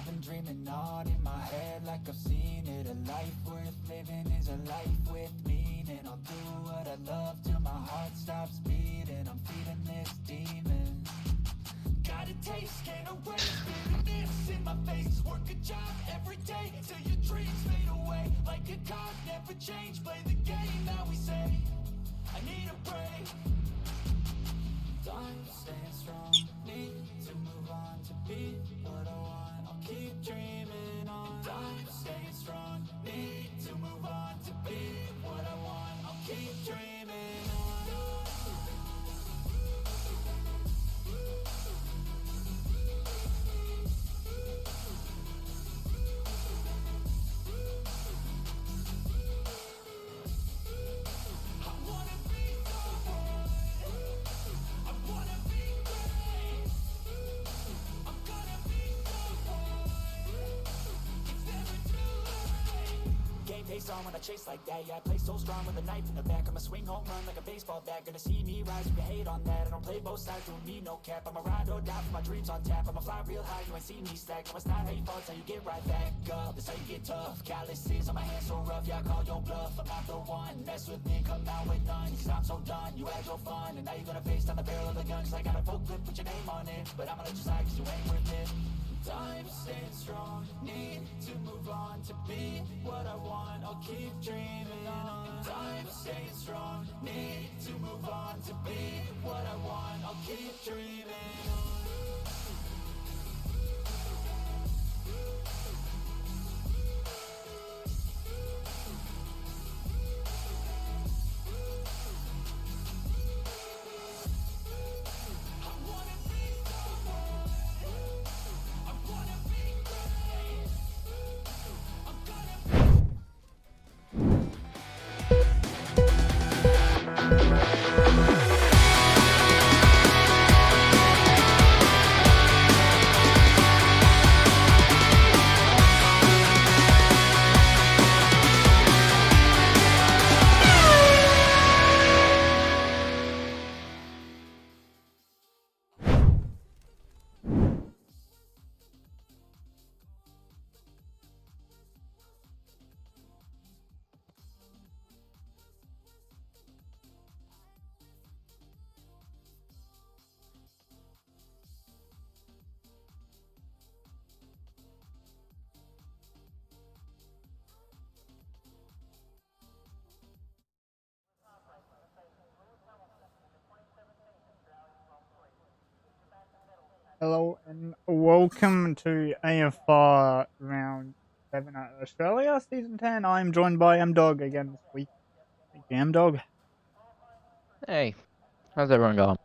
I've been dreaming on in my head like I've seen it. A life worth living is a life with meaning. I'll do what I love till my heart stops beating. I'm feeding this demon. Got a taste, can't erase bitterness in my face. Work a job every day till your dreams fade away. Like a card, never change. Play the game that we say. I need a break. I'm staying strong. Need to move on to be what I want. I'll keep dreaming on. I'm staying strong. Need to move on to be what I want. I'll keep dreaming on. Pace on when I chase like that. Yeah, I play so strong with a knife in the back. I'ma swing home run like a baseball bat. Gonna see me rise if you hate on that. I don't play both sides, doing me no cap. I'ma ride or die for my dreams on tap. I'ma fly real high, you ain't see me slack. No, it's not how you fall, it's how you get right back up. That's how you get tough. Calluses on my hands so rough, yeah, I call your bluff. I'm not the one, mess with me, come out with none. Cause I'm so done, you had your fun. And now you're gonna face down the barrel of the gun. Cause I got a full clip, put your name on it. But I'ma let you slide cause you ain't worth it. I'm staying strong, need to move on to be what I want. I'll keep dreaming on. I'm staying strong, need to move on to be what I want. I'll keep dreaming on. Hello and welcome to AFR round 7 at Australia, season 10. I'm joined by M-Dog again this week. Thank you, M-Dog. Hey, how's everyone going?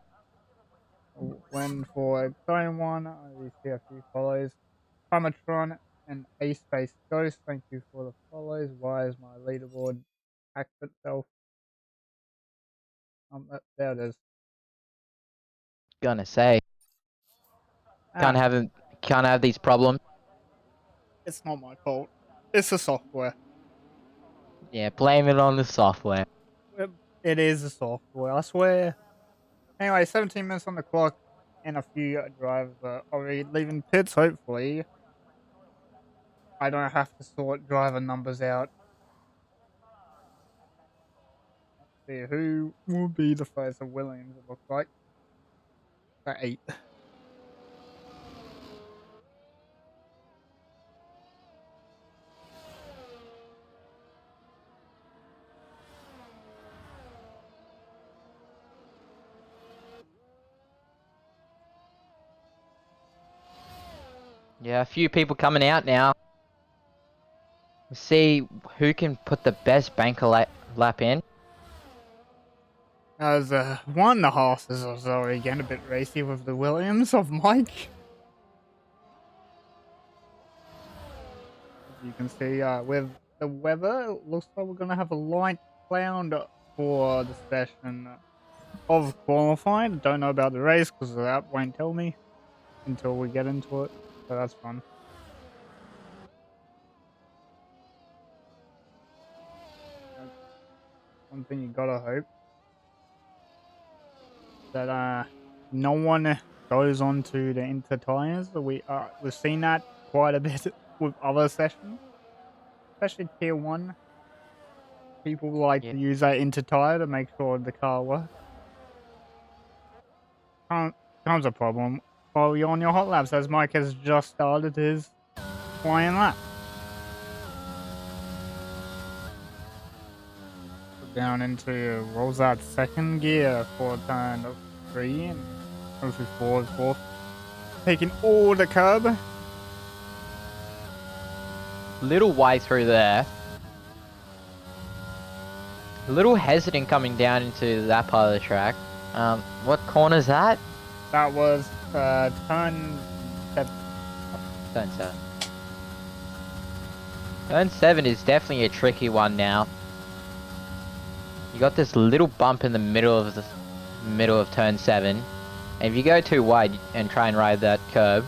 When for Zone 1, we see a few follows. Primatron and A Space Ghost, thank you for the follows. Why is my leaderboard hacked itself? There it is. Gonna say, can't have these problems. It's not my fault. It's the software. Yeah, blame it on the software. It is the software, I swear. Anyway, 17 minutes on the clock and a few drivers are already leaving pits, hopefully. I don't have to sort driver numbers out. Let's see, who will be the first of Williams, it looks like. At 8. Yeah, a few people coming out now. We'll see who can put the best banker lap in. As one of the horses was already getting a bit racy with the Williams of Mike. As you can see, with the weather, it looks like we're going to have a light cloud for the session of qualifying. Don't know about the race because the app won't tell me until we get into it, so that's fun. One thing you gotta hope that no one goes on to the inter tires. We've seen that quite a bit with other sessions, especially tier 1. People like Yeah. to use that inter-tire to make sure the car works. Comes a problem while you're on your hot laps, as Mike has just started his flying lap. Down into, what was that, second gear for turn 3 and hopefully fourth. Taking all the curb. Little way through there. A little hesitant coming down into that part of the track. What corner's that? That was turn 7. Turn 7. Turn 7 is definitely a tricky one now. You got this little bump in the middle of turn 7. And if you go too wide and try and ride that curb,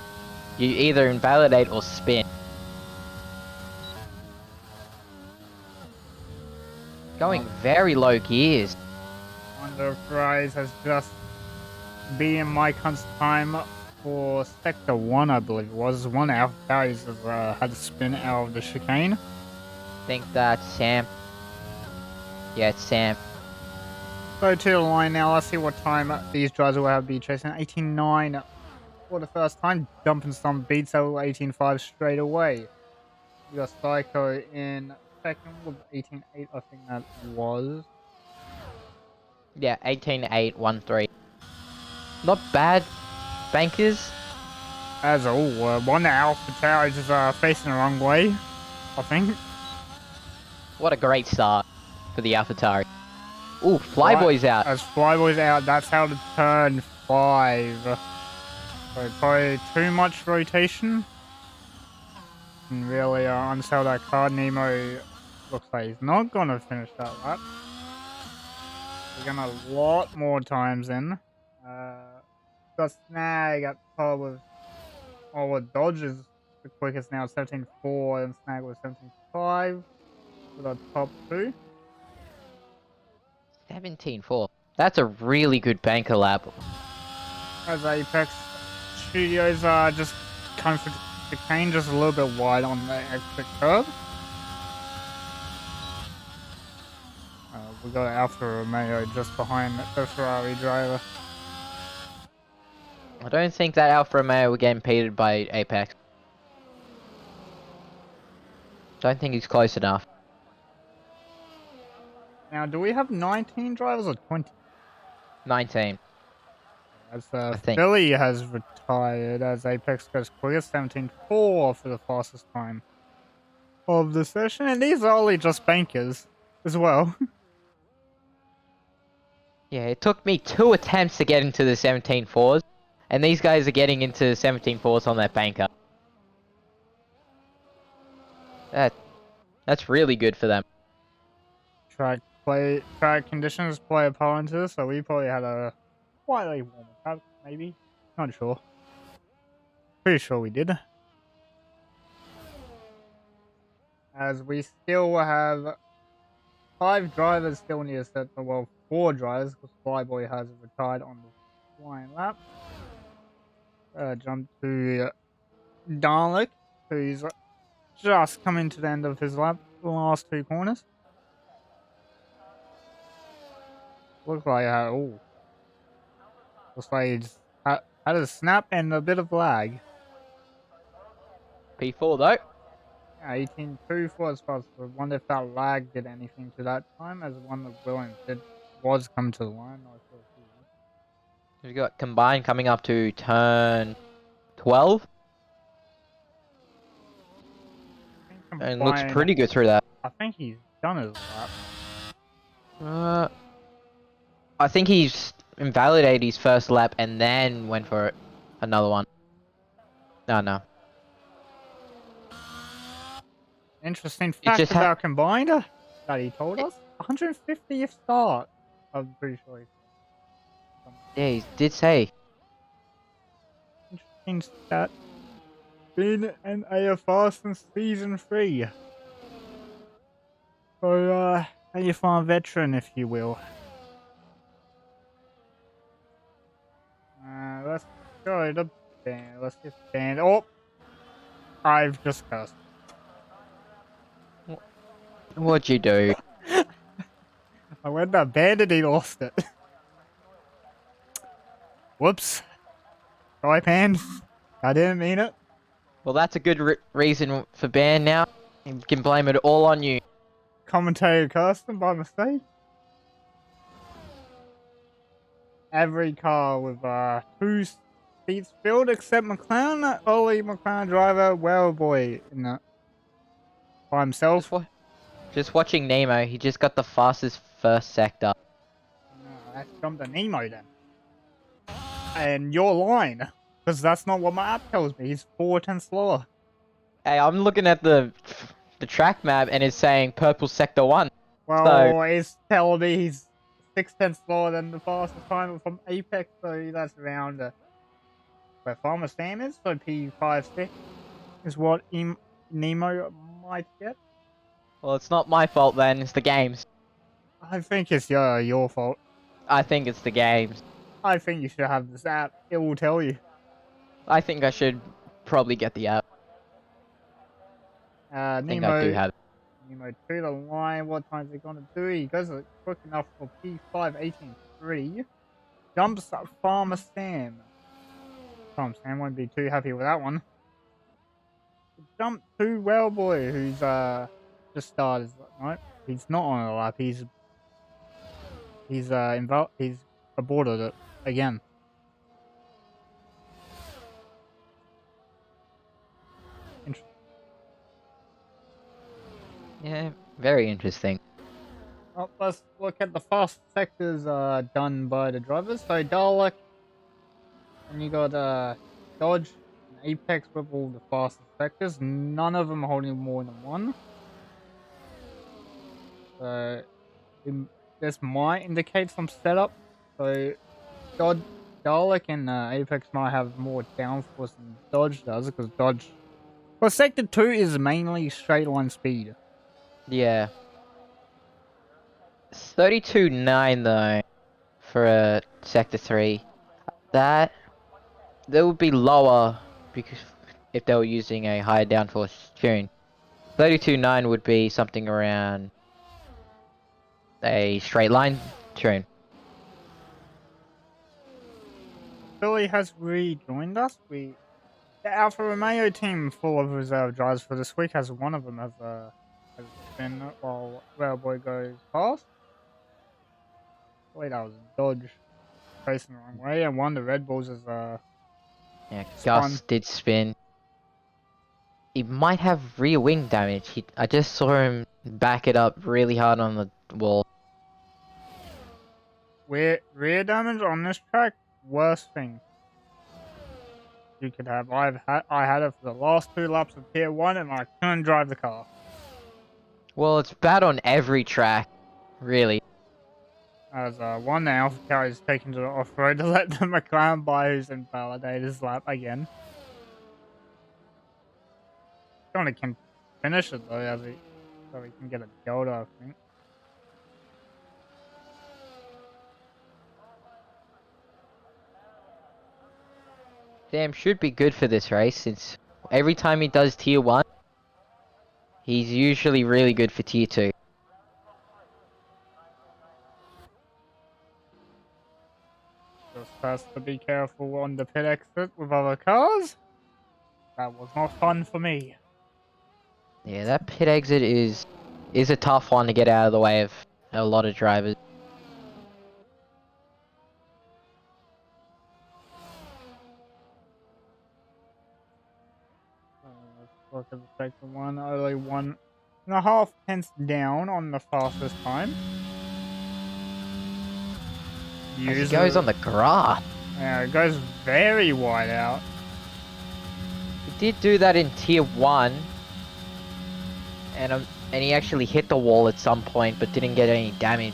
you either invalidate or spin. Going very low gears. Wonder if Rise has just beaten Mike Hunt's time for Sector 1, I believe it was. One out guys had to spin out of the chicane. I think that's Sam. Yeah, it's Sam. Go to the line now. Let's see what time these drivers will have to be chasing. 18.9 for the first time. Dumping some beats out 18.5 straight away. We got Psycho in second with 18.8, I think that was. Yeah, 18.813. Not bad, bankers. As all, one Alpha Tower is facing the wrong way, I think. What a great start for the AFR. Ooh, Flyboy's out. As Flyboy's out, that's how to turn 5. So probably too much rotation. And really unsell that car. Nemo looks like he's not going to finish that lap. We're going a lot more times in. Got Snag at par with... Oh, what Dodge is the quickest now, 17.4, and Snag was 17.5 for the top 2. 17.4. That's a really good banker lap. As Apex Studios just come for the cane just a little bit wide on the exit curb. We got Alfa Romeo just behind the Ferrari driver. I don't think that Alfa Romeo will get impeded by Apex. Don't think he's close enough. Now, do we have 19 drivers or 20? 19. As I think. Philly has retired as Apex goes quickest, 17.4 for the fastest time of the session. And these are only just bankers as well. Yeah, it took me 2 attempts to get into the 17.4s. And these guys are getting into 17.4s on that banker. That's really good for them. Track conditions play a part into this, so we probably had a slightly warmer track, maybe. Not sure. Pretty sure we did. As we still have 5 drivers still need to set the, well, 4 drivers, because Flyboy has retired on the flying lap. Jump to Dalek, who's just coming to the end of his lap, the last 2 corners. Looks like looks like he just had a snap and a bit of lag. P4 though. Yeah, 18.2 for as fast. I wonder if that lag did anything to that time, as one that Williams was come to the line. Not sure if he was. We've got combined coming up to turn 12. And looks pretty good through that. I think he's done his lap. I think he's invalidated his first lap and then went for another one. No. Interesting fact about combined that he told us. 150th start. I'm pretty sure he said. Yeah, he did say. Interesting stat. Been an AFR since season 3. So, AFR veteran, if you will. Let's go to band. Let's just band. Oh! I've just cursed. What'd you do? I went to bed and he lost it. Whoops. Pan. I didn't mean it. Well, that's a good reason for ban now. You can blame it all on you. Commentator cursed him by mistake. Every car with 2 seats filled except McLaren. Only McLaren driver, well boy, in that by himself. Just watching Nemo, he just got the fastest first sector. No, let's jump to Nemo then. And you're lying, because that's not what my app tells me. He's 4 tenths slower. Hey, I'm looking at the track map and it's saying purple sector 1. Well, So, it's telling me he's 6 tenths slower than the fastest timer from Apex, so that's around where Farmer Sam is. So P56 is what Nemo might get. well, it's not my fault then, it's the game's. I think it's your fault. I think it's the game's. I think you should have this app. It will tell you. I think I should probably get the app. I think I do have it. Nemo to the line. What time is he gonna do? He goes quick enough for P5 18.3. Jumps up Farmer Sam. Farmer Sam won't be too happy with that one. Jump to Wellboy, who's just started. No, he's not on a lap. He's aborted it again. Yeah, very interesting. Well, let's look at the fast sectors done by the drivers. So Dalek, and you got Dodge and Apex with all the fastest sectors. None of them holding more than 1. So this might indicate some setup. So Dalek and Apex might have more downforce than Dodge does, because Dodge... Well, Sector 2 is mainly straight line speed. Yeah. 32.9 though, for Sector 3. That would be lower, because if they were using a higher downforce tune. 32.9 would be something around a straight line tune. Billy has rejoined us. The Alfa Romeo team, full of reserve drivers for this week, has one of them has been while Railboy goes past. Wait, that was Dodge racing the wrong way, and one of the Red Bulls is Yeah, Gus did spin. He might have rear wing damage. I just saw him back it up really hard on the wall. Rear damage on this track, worst thing you could have. I had it for the last 2 laps of Tier 1 and I couldn't drive the car. Well, it's bad on every track, really. As one the Alpha car is taken to the off-road to let the McLaren buy who's invalidate his lap again. Johnny can finish it though, so he can get a Delta, I think. Sam should be good for this race, since every time he does Tier 1, he's usually really good for Tier 2. Just has to be careful on the pit exit with other cars. That was not fun for me. Yeah, that pit exit is a tough one to get out of the way of a lot of drivers. Let's look at the second one. Only 1.5 tenths down on the fastest time. As he goes on the grass. Yeah, it goes very wide out. He did do that in Tier 1. And he actually hit the wall at some point, but didn't get any damage.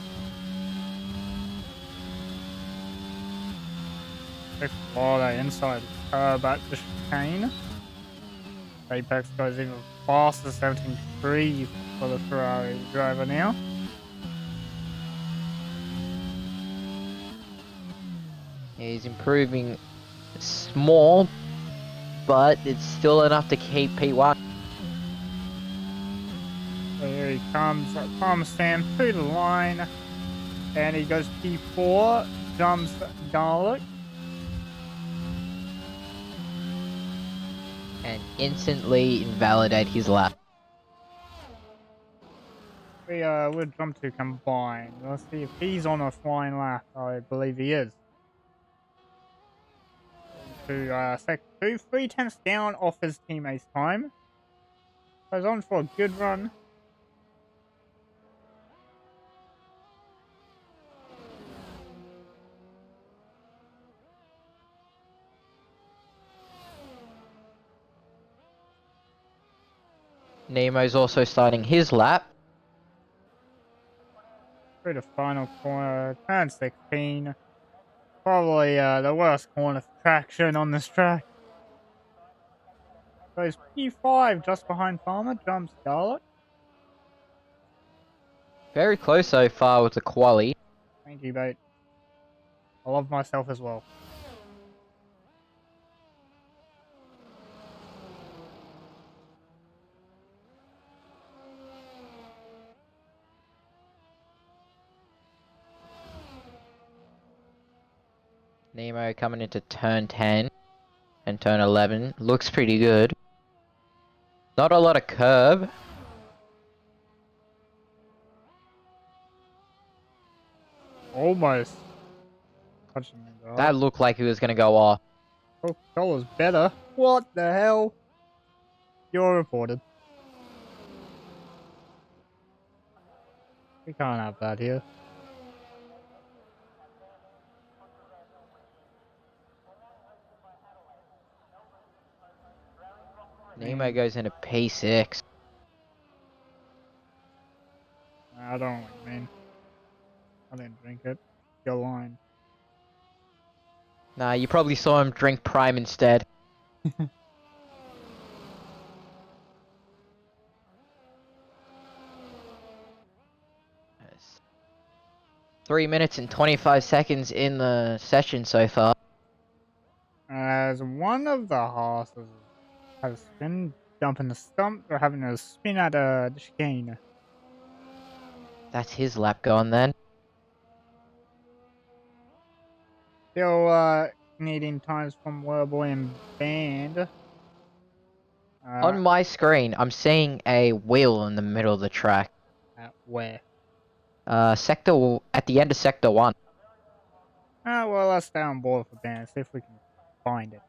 Explore the inside curb at the chicane. Apex goes even faster, 17.3 for the Ferrari driver now. He's improving small, but it's still enough to keep P1. So here he comes, Palm Sam to the line, and he goes P4, jumps Garlic. And instantly invalidate his lap. We'll jump to combine. Let's see if he's on a flying lap. I believe he is. To sec 2, 3/10 down off his teammate's time. Goes on for a good run. Nemo's also starting his lap. Through the final corner, turn 16. Probably the worst corner for traction on this track. Goes P5 just behind Farmer, jumps Garlic. Very close so far with the quali. Thank you, mate. I love myself as well. Nemo coming into turn 10 and turn 11. Looks pretty good. Not a lot of curb. Almost. Touching me, bro. That looked like he was going to go off. Coca-Cola's better. What the hell? You're reported. We can't have that here. Nemo goes into P6. I don't know what you mean. I didn't drink it. Your line. Nah, you probably saw him drink Prime instead. 3 minutes and 25 seconds in the session so far. As one of the horses has been dumping the stump, they're having a spin at the chicane. That's his lap going then. Still needing times from Warboy and Band. On my screen, I'm seeing a wheel in the middle of the track. At where? Sector at the end of sector 1. Well, let's stay on board for Band. See if we can find it.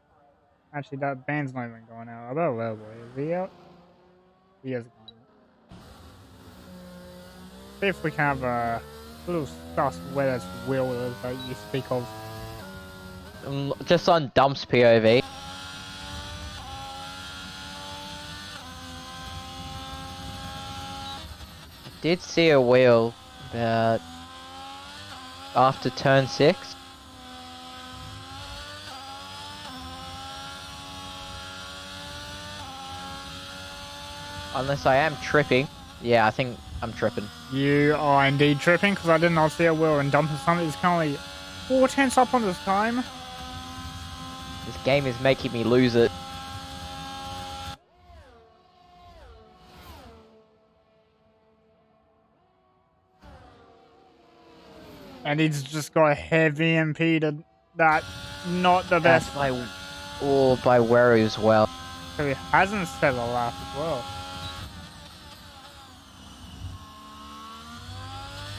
Actually, that Band's not even going out. How about Warboy? Is he out? He is going out. See if we can have a little sus where this wheel is that you speak of. Just on Dump's POV. Did see a wheel about after turn 6. Unless I am tripping. Yeah, I think I'm tripping. You are indeed tripping because I did not see a wheel and dumping something. He's currently 4/10 up on this time. This game is making me lose it. And he's just got heavy impeded. That not the best. That's by Weru as well. So he hasn't set a lap as well.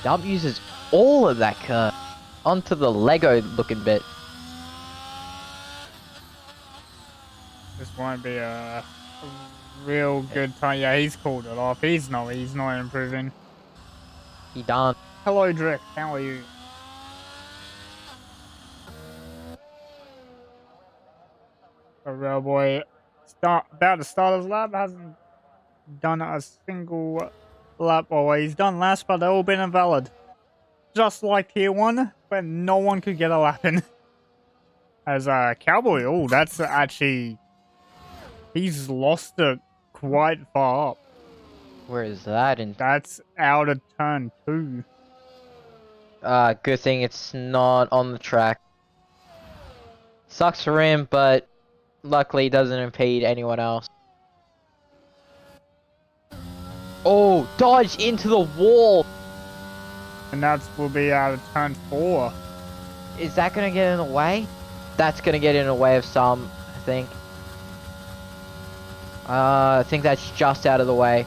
Dump uses all of that curve onto the Lego looking bit. This won't be a real good time. Yeah, he's called it off. He's not improving. He done. Hello, Drick. How are you? The rail boy about to start his lap, hasn't done a single lap. Well, he's done last, but they've all been invalid. Just like Tier 1, where no one could get a lap in. As Cowboy, oh, that's actually... He's lost it quite far up. Where is that? That's out of turn 2. Good thing it's not on the track. Sucks for him, but Luckily, it doesn't impede anyone else. Oh, dodge into the wall! And that will be out of turn 4. Is that gonna get in the way? That's gonna get in the way of some, I think. I think that's just out of the way.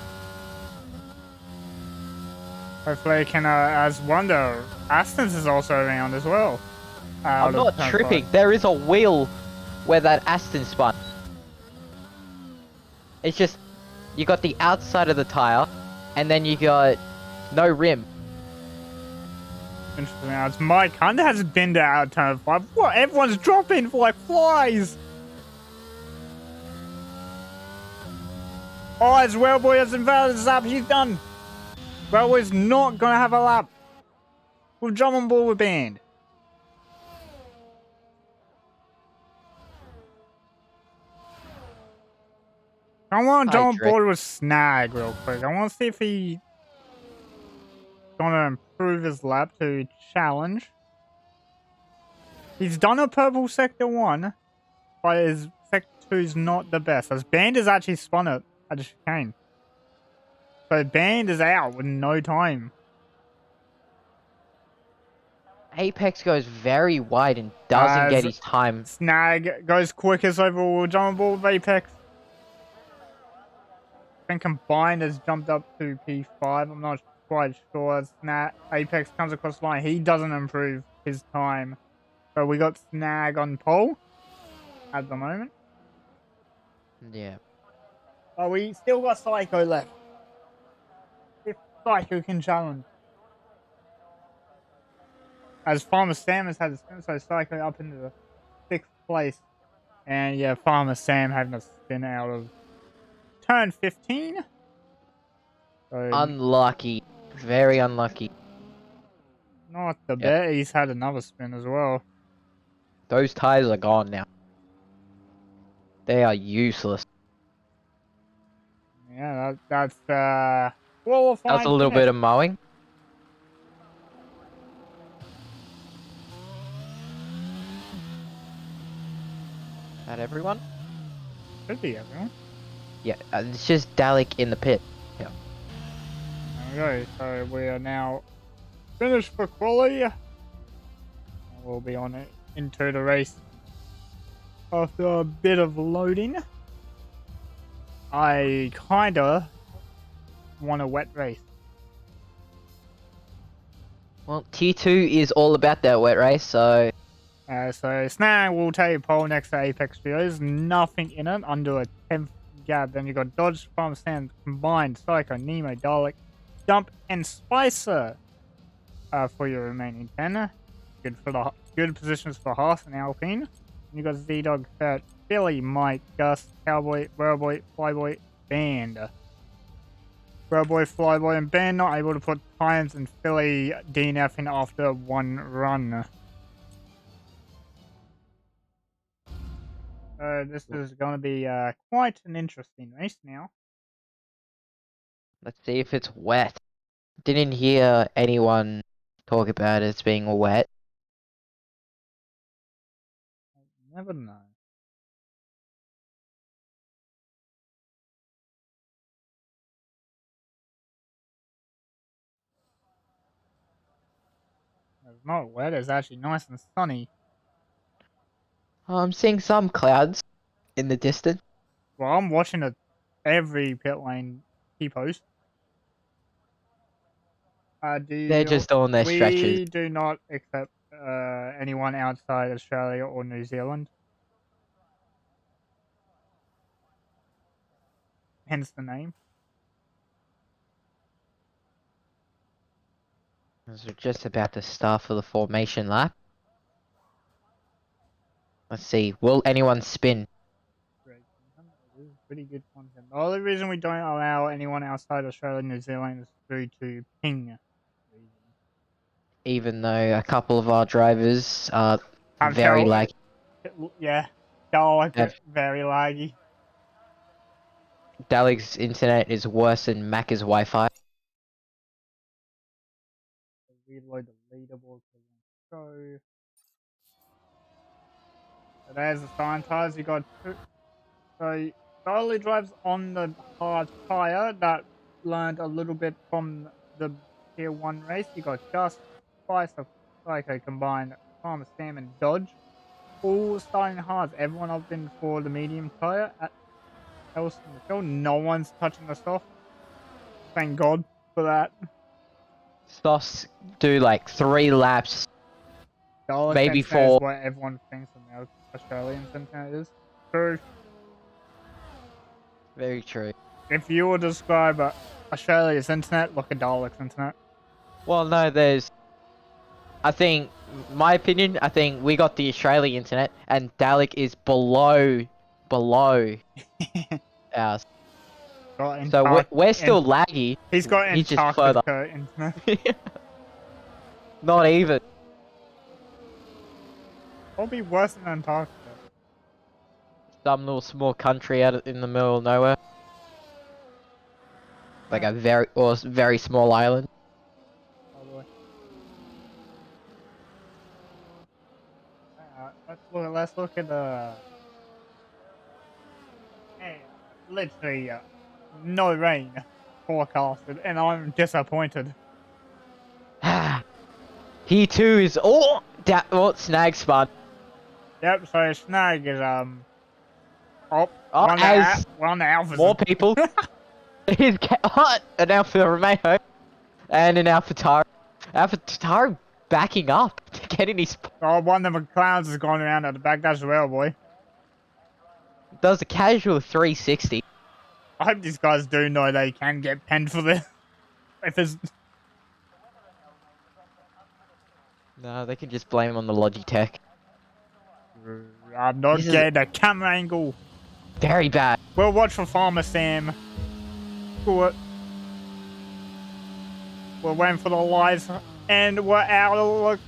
Hopefully it can, as wonder, Aston's is also around as well. I'm not tripping. There is a wheel where that Aston spun. It's just, you got the outside of the tire, and then you got no rim. Interesting. Now it's Mike Hunter has been to out turn 5. What? Everyone's dropping like flies. Oh, it's Wellboy has invalid his lap. He's done. Wellboy's not gonna have a lap. We'll jump on board with band. I want to jump on board with Snag real quick. I want to see if he's gonna improve his lap to challenge. He's done a purple sector 1, but his sector 2 is not the best. As Band has actually spun it at the chicane. So Band is out with no time. Apex goes very wide and doesn't get his time. Snag goes quickest overall. Jump on board with Apex. And combined has jumped up to P5. I'm not quite sure. Apex comes across the line. He doesn't improve his time. So we got Snag on pole at the moment. Yeah. But we still got Psycho left. If Psycho can challenge. As Farmer Sam has had a spin, so Psycho up into the 6th place. And yeah, Farmer Sam having a spin out of turn 15. So, unlucky. Very unlucky. Not the best. He's had another spin as well. Those tires are gone now. They are useless. Yeah, that's qualifying. That's a little bit of mowing. Is that everyone? Should be everyone. Yeah, it's just Dalek in the pit. Yeah. There we go. So we are now finished for quali. We'll be on it into the race after a bit of loading. I kinda want a wet race. Well, T2 is all about that wet race, so... So Snag will take pole next to Apex Studios. Nothing in it, under a 10th gap. Then you got Dodge, Farm Stand, Combined, Psycho, Nemo, Dalek, Dump, and Spicer for your remaining 10. Good positions for Haas and Alpine. You got Z-Dog, Fat, Billy, Mike, Gus, Cowboy, Wellboy, Flyboy, Band. Wellboy, Flyboy, and Band not able to put times, and Philly DNFing after one run. This is going to be quite an interesting race now. Let's see if it's wet. Didn't hear anyone talk about it being wet. I never know. It's not wet, it's actually nice and sunny. I'm seeing some clouds in the distance. Well, I'm watching every pit lane he posts. They're just on their stretches. We do not accept anyone outside Australia or New Zealand. Hence the name. So just about to start for the formation lap. Let's see, will anyone spin? This is pretty good content. The only reason we don't allow anyone outside Australia and New Zealand is due to ping. Even though a couple of our drivers are very laggy. Yeah, very laggy. Dalek's internet is worse than Macca's Wi-Fi. Reload the leaderboard. So So there's the sign tires. You got two. So Charlie drives on the hard tire that learned a little bit from the Tier 1 race. You got just twice of like a combined Farmer Sam and Dodge. All starting hard. Everyone opting for the medium tire at else in the field. No one's touching the soft. Thank God for that. Softs do like 3 laps, maybe Internet is 4. what everyone thinks of now. Australian internet is true. Very true. If you would describe Australia's internet, look at Dalek's internet. Well, no, there's... I think, my opinion, I think we got the Australian internet, and Dalek is below ours. So we're still laggy. He's got He's just further. internet. Not even. Probably worse than Antarctica. Some little small country out in the middle of nowhere. Like a very small island. Probably. Let's look at the... Hey, literally no rain forecasted, and I'm disappointed. He too is... snag spun. Yep, so Snag is we're on the Alpha. More people. He's an Alpha Romeo and an Alpha Taro. Alpha Taro backing up to get in his... Oh, one of the McLarens has gone around at the back. That's well, boy. Does a casual 360. I hope these guys do know they can get penned for this. If it's... No, they can just blame on the Logitech. I'm not getting a camera angle. Very bad. We'll watch for Farmer Sam. We're waiting for the lights, and we're out. Look,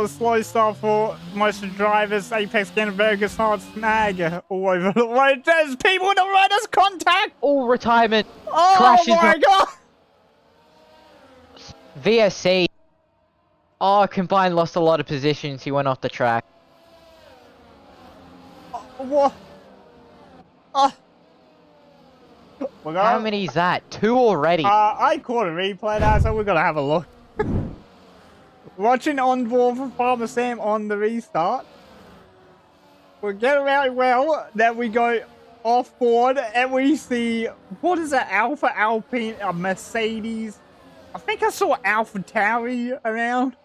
slow start for most of the drivers. Apex getting a very good start. Snag all over the road. There's people in the riders contact. All retirement. Oh Crashes my God! VSC. Oh, Combined lost a lot of positions. He went off the track. What? How many is that? 2 already. I caught a replay now, so we're gonna have a look. Watching on board for Farmer Sam on the restart. We're getting out well. Then we go off board and we see, what is that? Alpha Alpine, a Mercedes. I think I saw Alpha Tauri around.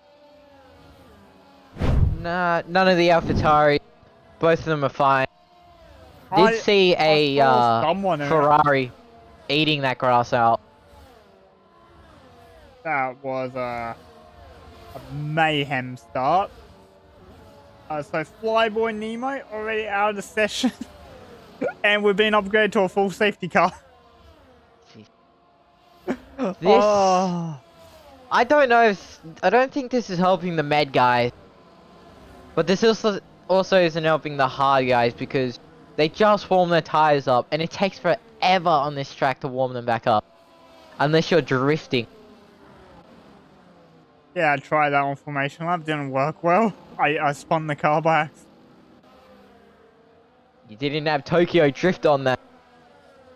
Nah, none of the AlphaTauri. Both of them are fine. Did see a Ferrari eating that grass out. That was a mayhem start. So Flyboy Nemo already out of the session. And we've been upgraded to a full safety car. This... I don't know if... I don't think this is helping the med guys. But this also isn't helping the hard guys because they just warm their tires up and it takes forever on this track to warm them back up. Unless you're drifting. Yeah, I tried that on Formation Lab, didn't work well. I spun the car by accident. You didn't have Tokyo Drift on that.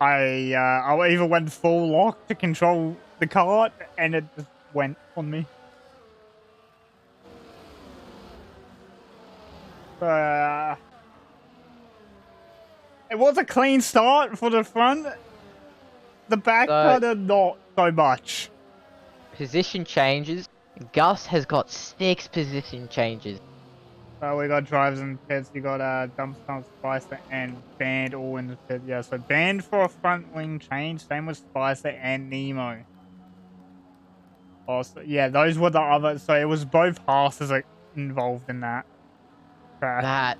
I even went full lock to control the car and it just went on me. It was a clean start for the front. The back not so much. Position changes. Gus has got 6 position changes. So we got drivers in the pits. You got Dumpstump, Spicer, and Band all in the pit. Yeah, so Band for a front wing change. Same with Spicer and Nemo. Also, yeah, those were the other. So it was both Haas's involved in that. That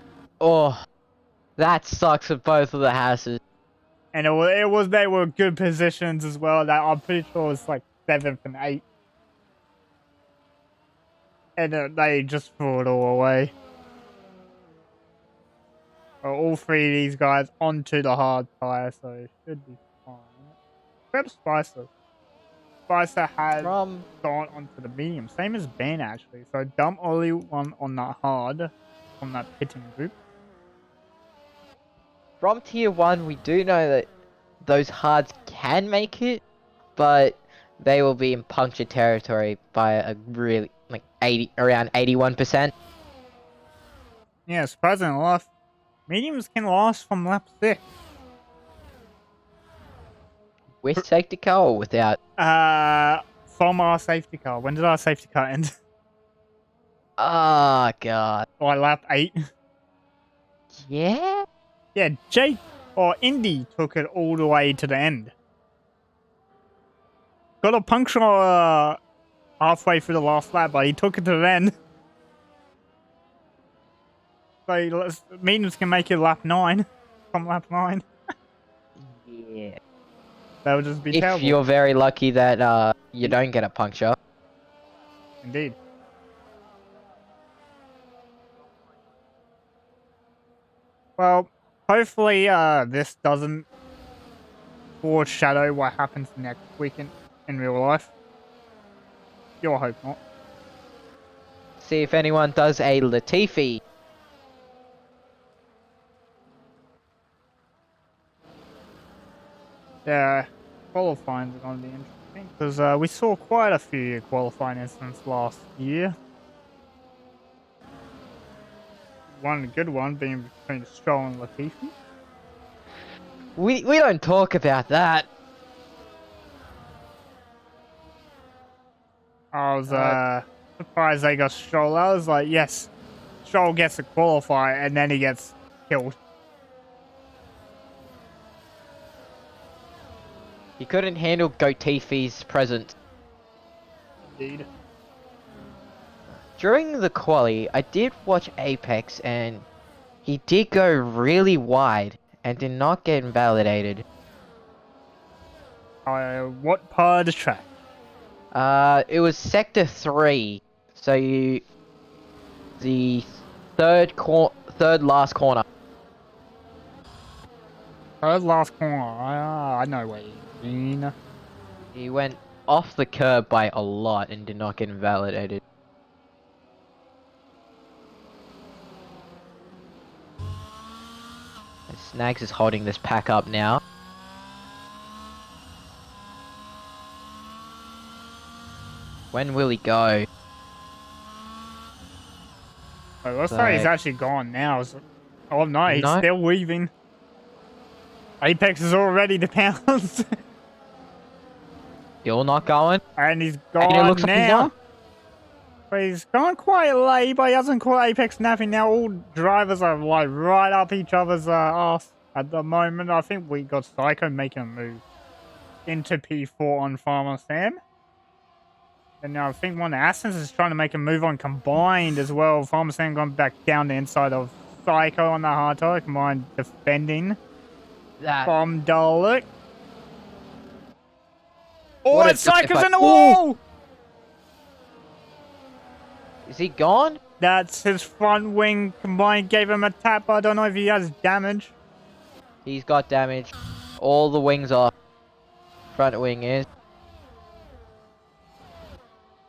sucks for both of the Haas's. And they were good positions as well. That I'm pretty sure it was like 7th and 8th. And they just threw it all away. All 3 of these guys onto the hard tire, so it should be fine. Except Spicer. Spicer has gone onto the medium. Same as Ben, actually. So dump only one on that hard, on that pitting group. from tier 1, we do know that those hards can make it, but they will be in puncture territory by a really, like, around 81%. Yeah, surprisingly enough, mediums can last from lap 6. With safety car or without? From our safety car. When did our safety car end? Oh, God. Like lap 8? Yeah? Yeah, Jake or Indy took it all the way to the end. Got a puncture halfway through the last lap, but he took it to the end. So mediums can make it lap 9. From lap 9. Yeah. That would just be If terrible. you're very lucky that you don't get a puncture. Indeed. Well, hopefully this doesn't foreshadow what happens next week in real life. You'll hope not. See if anyone does a Latifi. Yeah, qualifying is going to be interesting because we saw quite a few qualifying incidents last year. One good one being between Stroll and Latifi. We don't talk about that. I was surprised they got Stroll. I was like, yes, Stroll gets to qualify and then he gets killed. He couldn't handle Latifi's presence. Indeed. During the quali, I did watch Apex and he did go really wide and did not get invalidated. What part of the track? It was sector 3, so the third last corner. Third last corner. I know what you mean. He went off the curb by a lot and did not get invalidated. And Snags is holding this pack up now. When will he go? Oh, looks like he's actually gone now. Oh no, he's still weaving. Apex is all ready to pounce. Still not going? And he's gone and it looks now. Like he's gone. But he's gone quite late, but he hasn't caught Apex napping now. All drivers are like right up each other's ass at the moment. I think we got Psycho making a move into P4 on Farmer Sam. And now I think one of Assens is trying to make a move on Combined as well. Farmer Sam gone back down the inside of Psycho on the hard tire. Combined defending from Dalek. Oh, and Psycho's in the wall! Is he gone? That's his front wing. Combined gave him a tap, but I don't know if he has damage. He's got damage. All the wings off. Front wing is.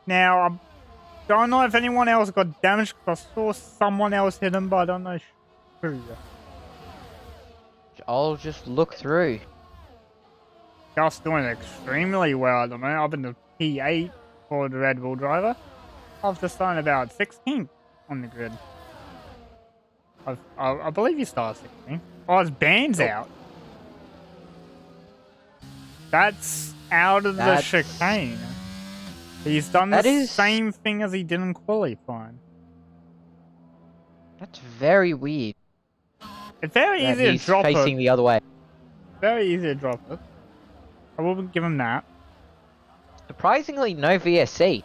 Now, I don't know if anyone else got damaged because I saw someone else hit him, but I don't know who. I'll just look through. Gus doing extremely well at the moment, up in the P8 for the Red Bull driver. After starting about 16th on the grid. I believe he started 16th. Oh, his band's out. That's out of the chicane. He's done the same thing as he did in qualifying. That's very weird. It's very easy to drop it. He's facing the other way. Very easy to drop it. I will give him that. Surprisingly, no VSC.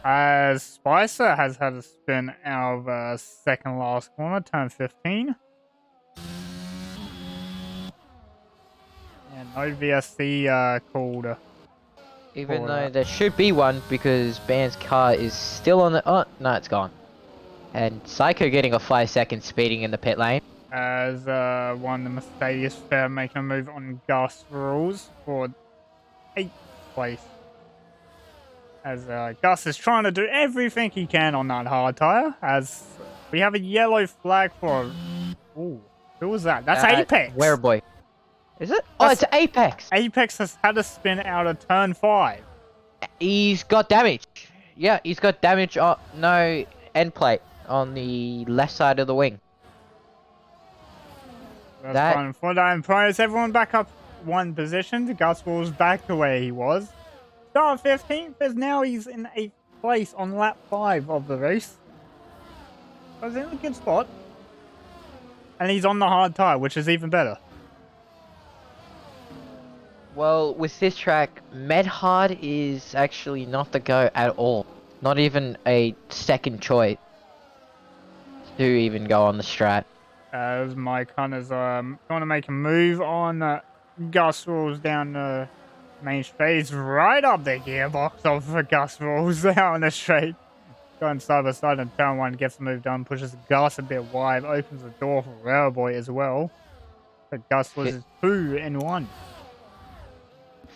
Spicer has had a spin out of second last corner, turn 15. And no VSC called. Even though there should be one because Band's car is still on the... Oh, no, it's gone. And Psycho getting a 5-second speeding in the pit lane. As one the Mercedes fair making a move on Gus rules for 8th place. As Gus is trying to do everything he can on that hard tire. As we have a yellow flag for... Ooh, who was that? That's Apex. Where boy? Is it? Oh, it's Apex. Apex has had a spin out of turn 5. He's got damage. Yeah, he's got damage on no end plate on the left side of the wing. That's That- fine for that. And Price, everyone back up one position. Gus Wall's back to where he was. Start 15th, as now he's in 8th place on lap 5 of the race. So he's in a good spot. And he's on the hard tyre, which is even better. Well, with this track, Med Hard is actually not the go at all. Not even a second choice to even go on the strat. As Mike Hunter's going to make a move on Gus Rules down the main straight. He's right up the gearbox of Gus Rules down the straight. Going side by side and turn 1, gets the move done, pushes Gus a bit wide, opens the door for Railboy as well. But Gus loses 2 in 1.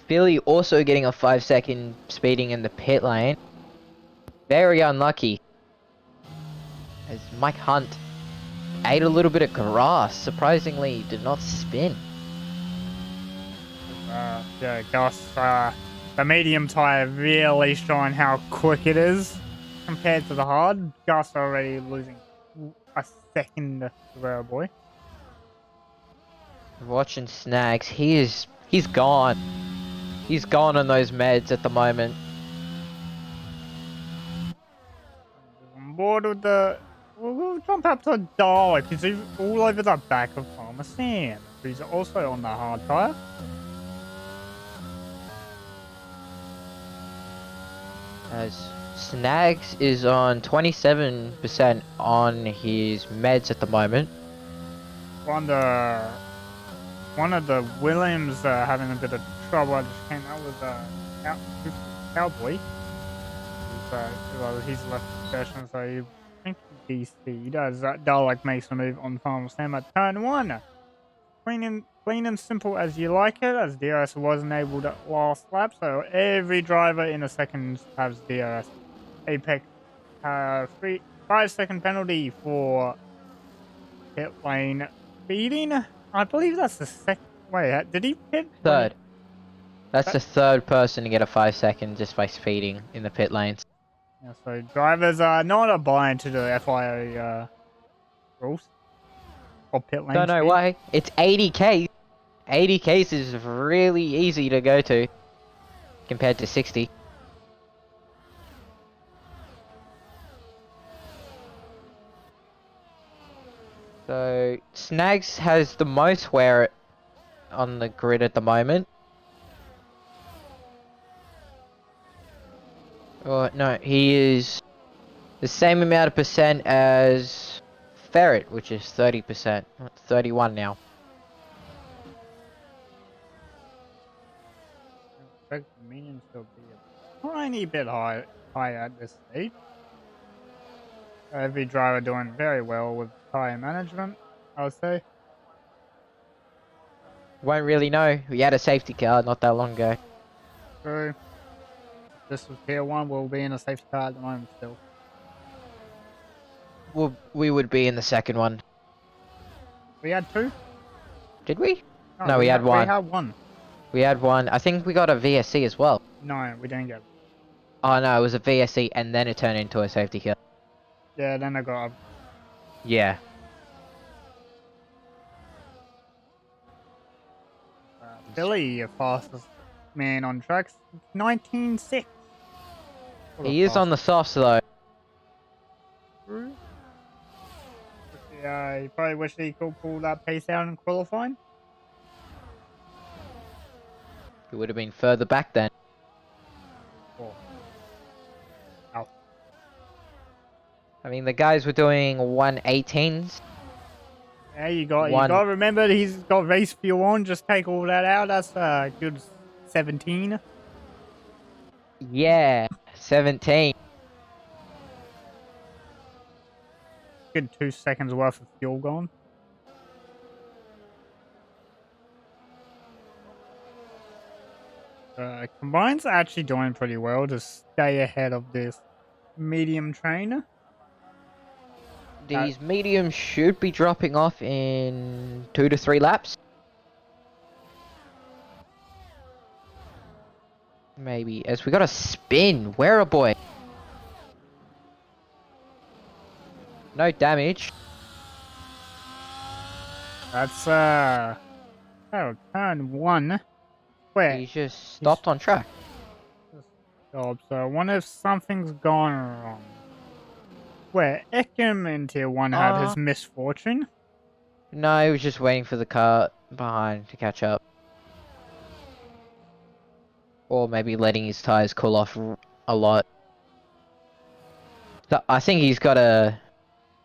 Philly also getting a 5-second speeding in the pit lane. Very unlucky. As Mike Hunt ate a little bit of grass, surprisingly did not spin. Yeah, Gus, the medium tyre really showing how quick it is compared to the hard. Gus already losing a second to Railboy. Watching Snags, he's gone. He's gone on those meds at the moment. On board with the... We'll jump up to Dalek. He's all over the back of Farmer Sam. He's also on the hard tyre. As Snags is on 27% on his meds at the moment. One of the Williams having a bit of trouble. I just came out with Cowboy. He's left the session, so you think DC does that. Dalek makes a move on Farmer Sam at turn 1. Clean and simple as you like it, as DRS wasn't able to last lap, so every driver in a second has DRS. Apex 5-second penalty for pit lane speeding. I believe that's the second. Wait, did he pit? Third. That's the third person to get a 5 second just by speeding in the pit lanes. Yeah, so drivers are not abiding to the FIA rules. Or pit lane No speed. way. It's 80k. 80k is really easy to go to compared to 60. So Snags has the most wear on the grid at the moment. Oh no, he is the same amount of percent as Ferret, which is 30%. 31 now. I expect the minions to be a tiny bit higher at this stage. Every driver doing very well with tyre management, I would say. Won't really know. We had a safety car not that long ago. True. This was tier 1, we'll be in a safety car at the moment still. Well, we would be in the second one. We had 2? Did we? No, we had one. We had 1. We had one. I think we got a VSC as well. No, we didn't get it. Oh no, it was a VSC and then it turned into a safety car. Yeah, then I got a... Yeah. Billy, fastest man on tracks, 19.6. He is on the softs though. True. Yeah, he probably wish he could pull that pace out in qualifying. He would have been further back then. Oh. Ow. I mean, the guys were doing 118s. Yeah, you got to remember he's got race fuel on. Just take all that out. That's a good 17. Yeah, 17. Good 2 seconds worth of fuel gone. Combine's actually doing pretty well to stay ahead of this medium train. These mediums should be dropping off in 2 to 3 laps. Maybe. As we got a spin. Where a boy? No damage. That's oh, turn 1. Where? He's just stopped on track. Job. So I wonder if something's gone wrong. Where Ekim in tier 1 had his misfortune. No, he was just waiting for the car behind to catch up. Or maybe letting his tires cool off a lot. So I think he's got a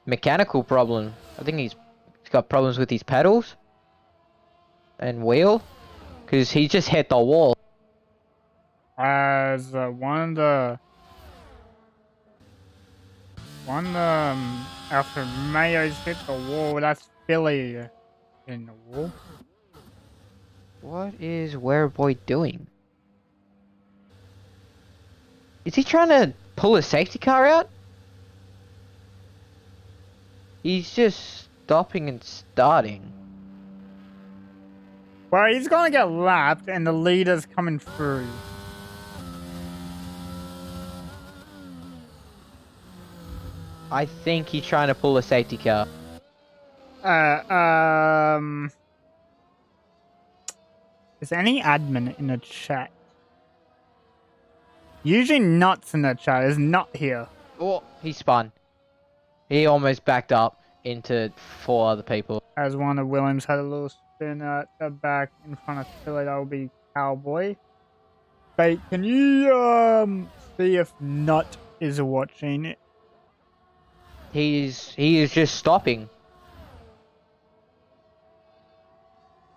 mechanical problem. I think he's got problems with his pedals and wheel. Because he just hit the wall. As one after Mayo's hit the wall, that's Billy in the wall. What is Wereboy doing? Is he trying to pull a safety car out? He's just stopping and starting. Well, he's gonna get lapped and the leader's coming through. I think he's trying to pull a safety car. Is any admin in the chat? Usually Nuts in the chat is not here. Oh, he spun. He almost backed up into 4 other people. As one of Williams had a little spin at the back in front of Philly, that will be Cowboy. Bait, can you see if Nut is watching it? He is just stopping.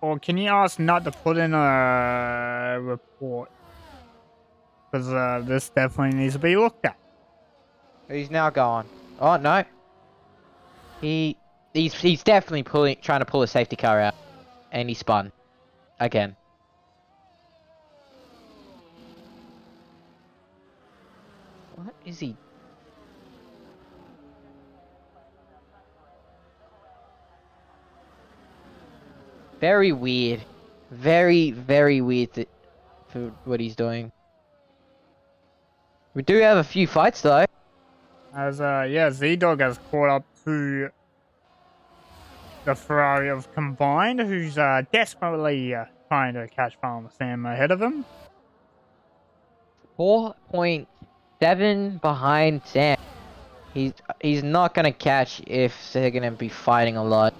Or can you ask Nut to put in a report? Because this definitely needs to be looked at. He's now gone. Oh no. He's definitely trying to pull a safety car out. And he spun. Again. What is he? Very weird. Very, very weird for what he's doing. We do have a few fights though. As yeah, Z-Dog has caught up to the Ferrari of Combined, who's desperately trying to catch Farmer Sam ahead of him. 4.7 behind Sam. He's not gonna catch if they're gonna be fighting a lot.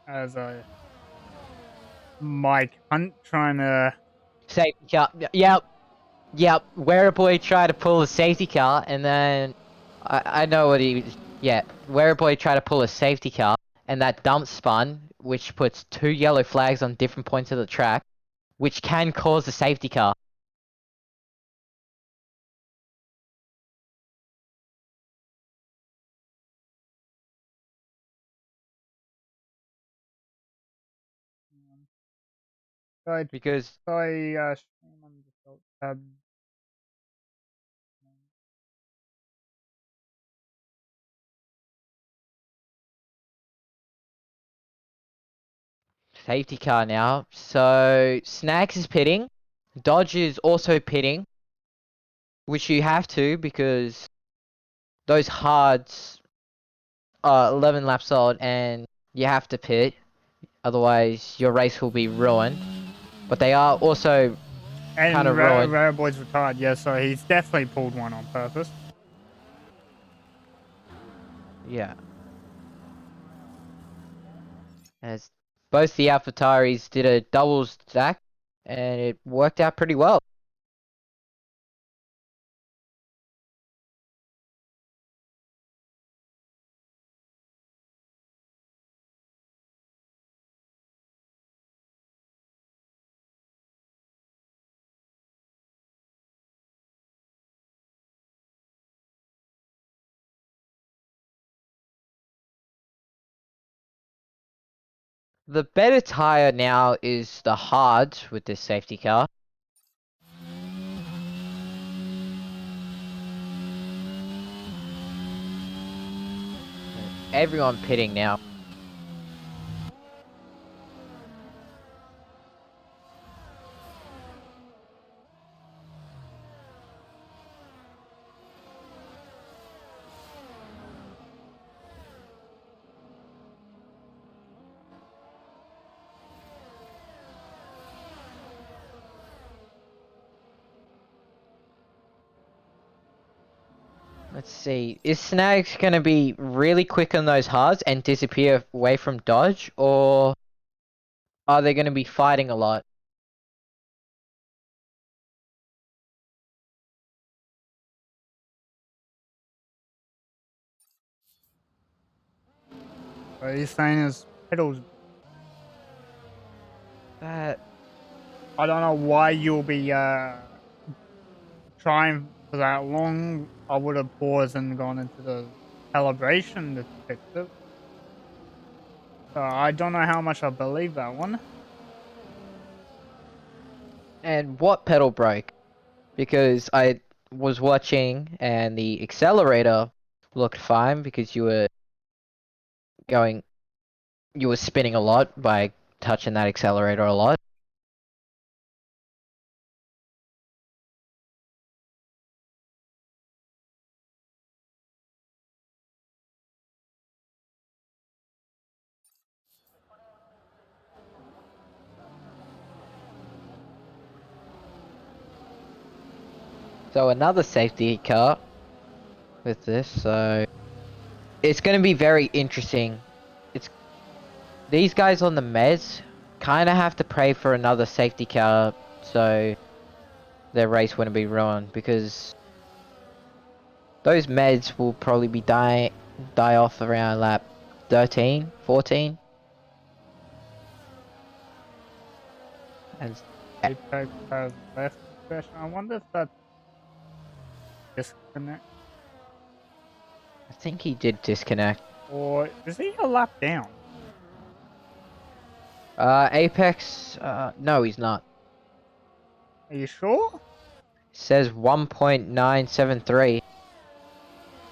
As Mike Hunt trying to Safety car. Yep. Wereboy tried to pull a safety car, and then I know what he. Yeah, Wereboy tried to pull a safety car, and that dump spun, which puts 2 yellow flags on different points of the track, which can cause a safety car. Because stream on the default tab. safety car now. So Snags is pitting, Dodge is also pitting, which you have to because those hards are 11 laps old and you have to pit, otherwise your race will be ruined. But they are also kind of ruined. Rare Boy's retired, yeah, so he's definitely pulled one on purpose. Yeah. As both the AlphaTauris did a double stack and it worked out pretty well. The better tire now is the hard with this safety car. Everyone pitting now. Let's see. Is Snags gonna be really quick on those hards and disappear away from dodge, or are they gonna be fighting a lot? What he's saying is pedals. That I don't know why you'll be trying for that long. I would have paused and gone into the calibration to fix it. So I don't know how much I believe that one. and what pedal broke? Because I was watching and the accelerator looked fine because going, you were spinning a lot by touching that accelerator a lot. So another safety car with this, so it's going to be very interesting. It's these guys on the mez kind of have to pray for another safety car so their race wouldn't be ruined, because those meds will probably be die off around lap 13, 14. And Apex has left the session. I wonder if that's disconnect I think he did disconnect. or is he a lap down? Apex, no he's not. Are you sure? Says 1.973.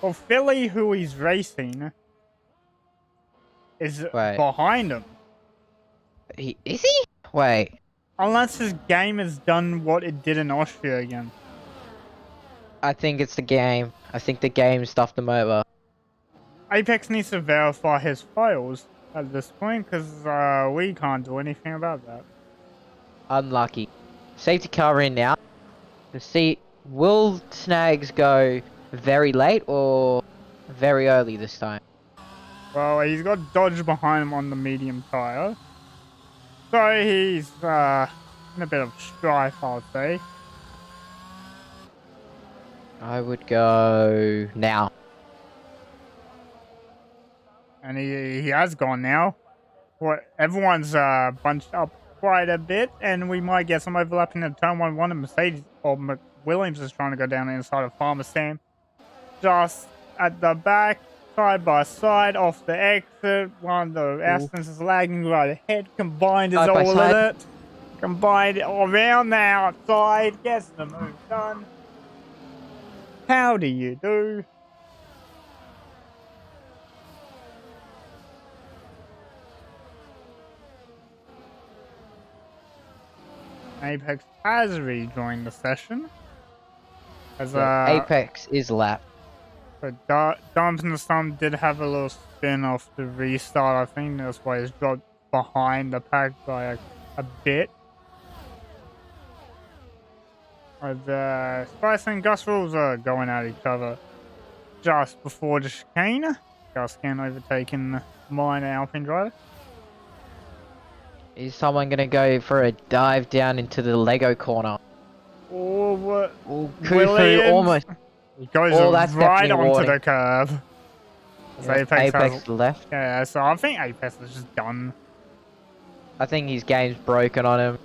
Well, Philly, who he's racing, is Wait, behind him. is he? Wait, Unless his game has done what it did in Austria again. I think it's the game. I think the game stuffed him over. Apex needs to verify his files at this point, because we can't do anything about that. Unlucky. Safety car in now. To see, will Snags go very late or very early this time? Well, he's got Dodge behind him on the medium tire. So he's in a bit of strife, I'll say. I would go now. And he has gone now. Everyone's bunched up quite a bit, and we might get some overlapping in turn 1. And Mercedes or Williams is trying to go down the inside of Farmer Sam. Just at the back, side by side, off the exit. One of the Astons is lagging right ahead. Combined is Side by all in side. it. Combined around the outside. Gets the move done. How do you do? Apex has rejoined the session. As Apex is lap. but Dumps and the Storm did have a little spin off the restart. I think that's why he's dropped behind the pack by a bit. Spice and Gus Rules are going at each other just before the chicane. Gus can overtaking mine Alpine driver. Is someone gonna go for a dive down into the Lego corner? Or what? Oh, Kufu almost. He goes That's right definitely a onto warning. the curve. So Yeah, Apex Apex left. Yeah, so I think Apex is just done. I think his game's broken on him.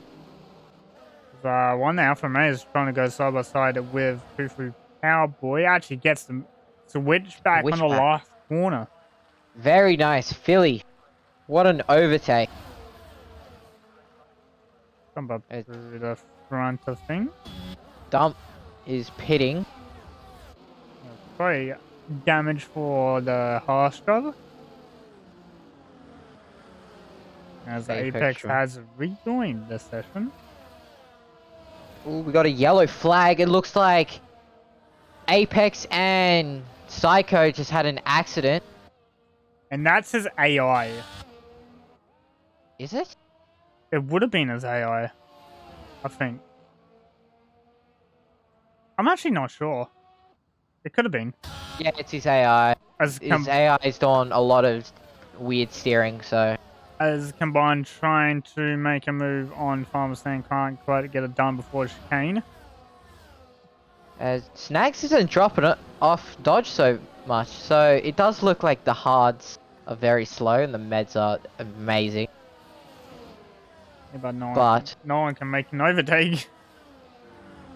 One Alpha Mate is trying to go side by side with Kufu Cowboy. Actually gets them switch back on the Switchback. last corner. Very nice, Philly. What an overtake. Come up to the front of things. Dump is pitting. Sorry, damage for the Haas driver. As Apex has rejoined the session. Ooh, we got a yellow flag. It looks like Apex and Psycho just had an accident. And that's his AI. Is it? It would have been his AI, I think. I'm actually not sure. It could have been. Yeah, it's his AI. As His AI is doing a lot of weird steering, so... as Combine trying to make a move on Farmer Sam can't quite get it done before chicane. As Snags isn't dropping it off Dodge so much, so it does look like the hards are very slow and the meds are amazing. Yeah, but But no one can make an overtake.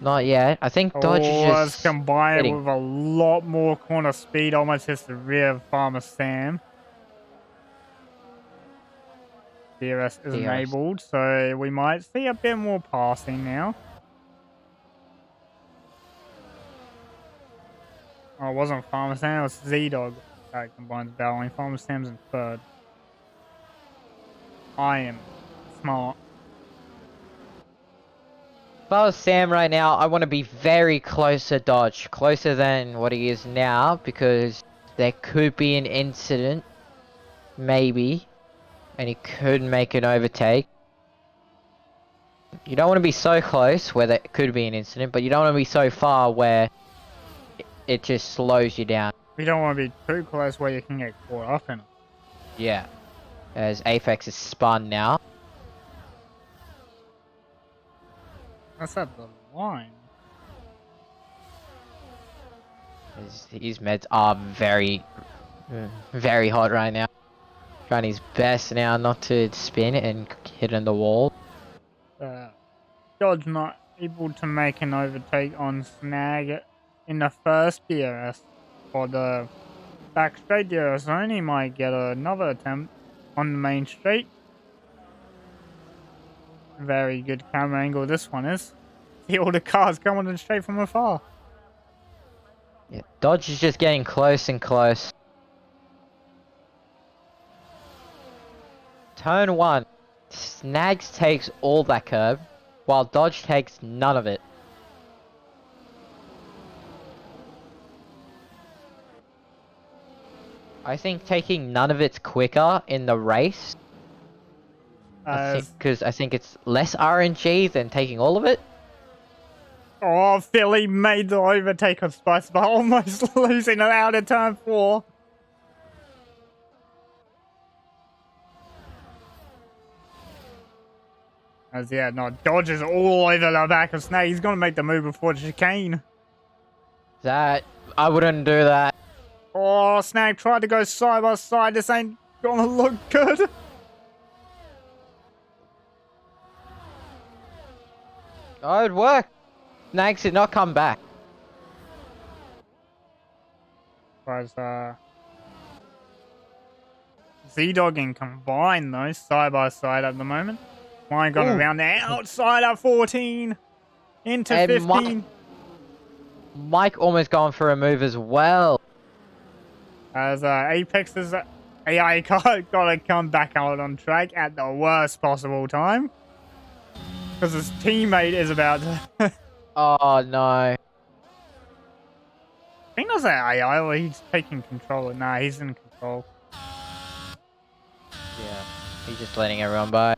not yet. I think Dodge is As just Combine hitting. with a lot more corner speed, almost hits the rear of Farmer Sam. DRS is enabled, so we might see a bit more passing now. Oh, it wasn't Farmer Sam, it was Z-Dog that Combine's battling. Farmer Sam's in third. I am smart. If I was Sam right now, I want to be very close to Dodge. Closer than what he is now, because there could be an incident. Maybe. And he could make an overtake. You don't want to be so close where there could be an incident, but you don't want to be so far where it just slows you down. We don't want to be too close where you can get caught up in it. Yeah. As Apex is spun now. That's at the line. His meds are very, very hot right now. Trying his best now not to spin and hit in the wall. Dodge not able to make an overtake on Snag in the first DRS. For the back straight DRS only might get another attempt on the main straight. Very good camera angle this one is. See all the cars coming in straight from afar. Yeah, Dodge is just getting close and close. Turn 1. Snags takes all that curb, while Dodge takes none of it. I think taking none of it's quicker in the race. Because I think it's less RNG than taking all of it. Oh, Philly made the overtake on Spice, but almost losing it out of turn 4. As yeah, no, Dodge is all over the back of Snake. He's gonna make the move before the chicane. I wouldn't do that. Oh, Snag tried to go side by side. This ain't gonna look good. Oh, it worked. Snags did not come back. Was Z-Dog and Combine though, side by side at the moment. Mine got around the outside at 14 into And 15. Mike almost going for a move as well. As Apex's AI got to come back out on track at the worst possible time. Because his teammate is about to... Oh no. I think that's that AI or he's taking control. Nah, he's in control. Yeah, he's just letting everyone by.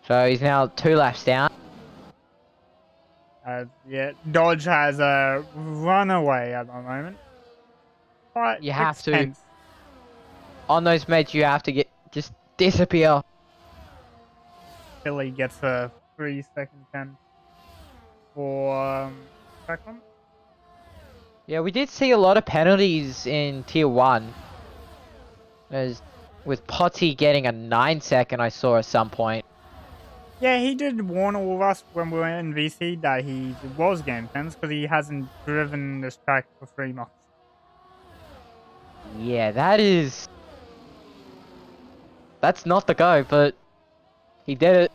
So he's now 2 laps down. Yeah, Dodge has a runaway at the moment. But You have it's to. tense. On those meds, you have to just disappear. Philly gets a 3-second 10 for second. Yeah, we did see a lot of penalties in Tier 1. As with Potty getting a 9-second, I saw at some point. Yeah, he did warn all of us when we were in VC that he was getting pens because he hasn't driven this track for 3 months. Yeah, that's not the go, but he did it.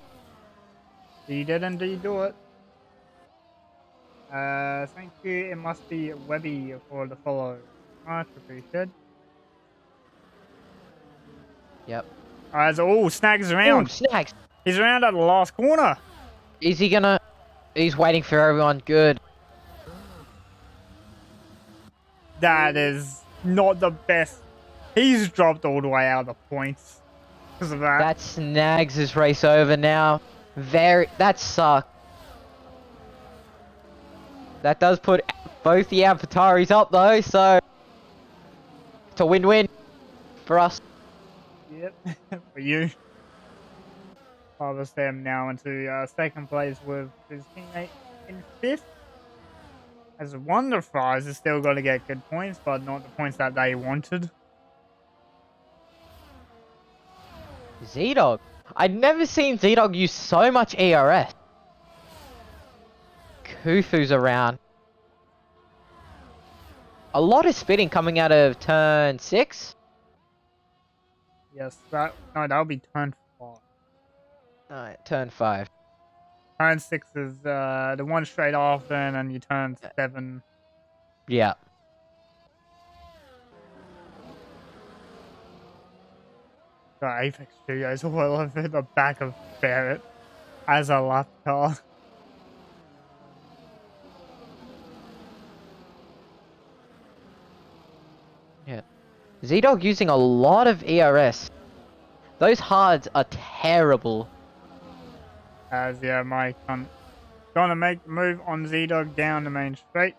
He did indeed do it. Thank you. It must be Webby for the follow. Much appreciated. Yep. Snags around. Ooh, Snags. He's around at the last corner. Is he gonna... He's waiting for everyone. Good. That is not the best. He's dropped all the way out of the points because of that. That snags his race over now. That sucks. That does put Both the AFR's up though, so it's a win-win for us. Yep, for you. Harvest them now into second place with his teammate in fifth. As Wonder Fries is still going to get good points, but not the points that they wanted. Z-Dog. I'd never seen Z-Dog use so much ERS. Kufu's around. A lot of spitting coming out of turn 6. Yes, that'll be turn 5. Alright, turn 5. Turn 6 is the one straight after, and then you turn 7. Yeah. The Apex Studios all over the back of Barrett as a lap car. Yeah. Z-Dog using a lot of ERS. Those hards are terrible. As yeah, Mike gonna make the move on Z-Dog down the main straight.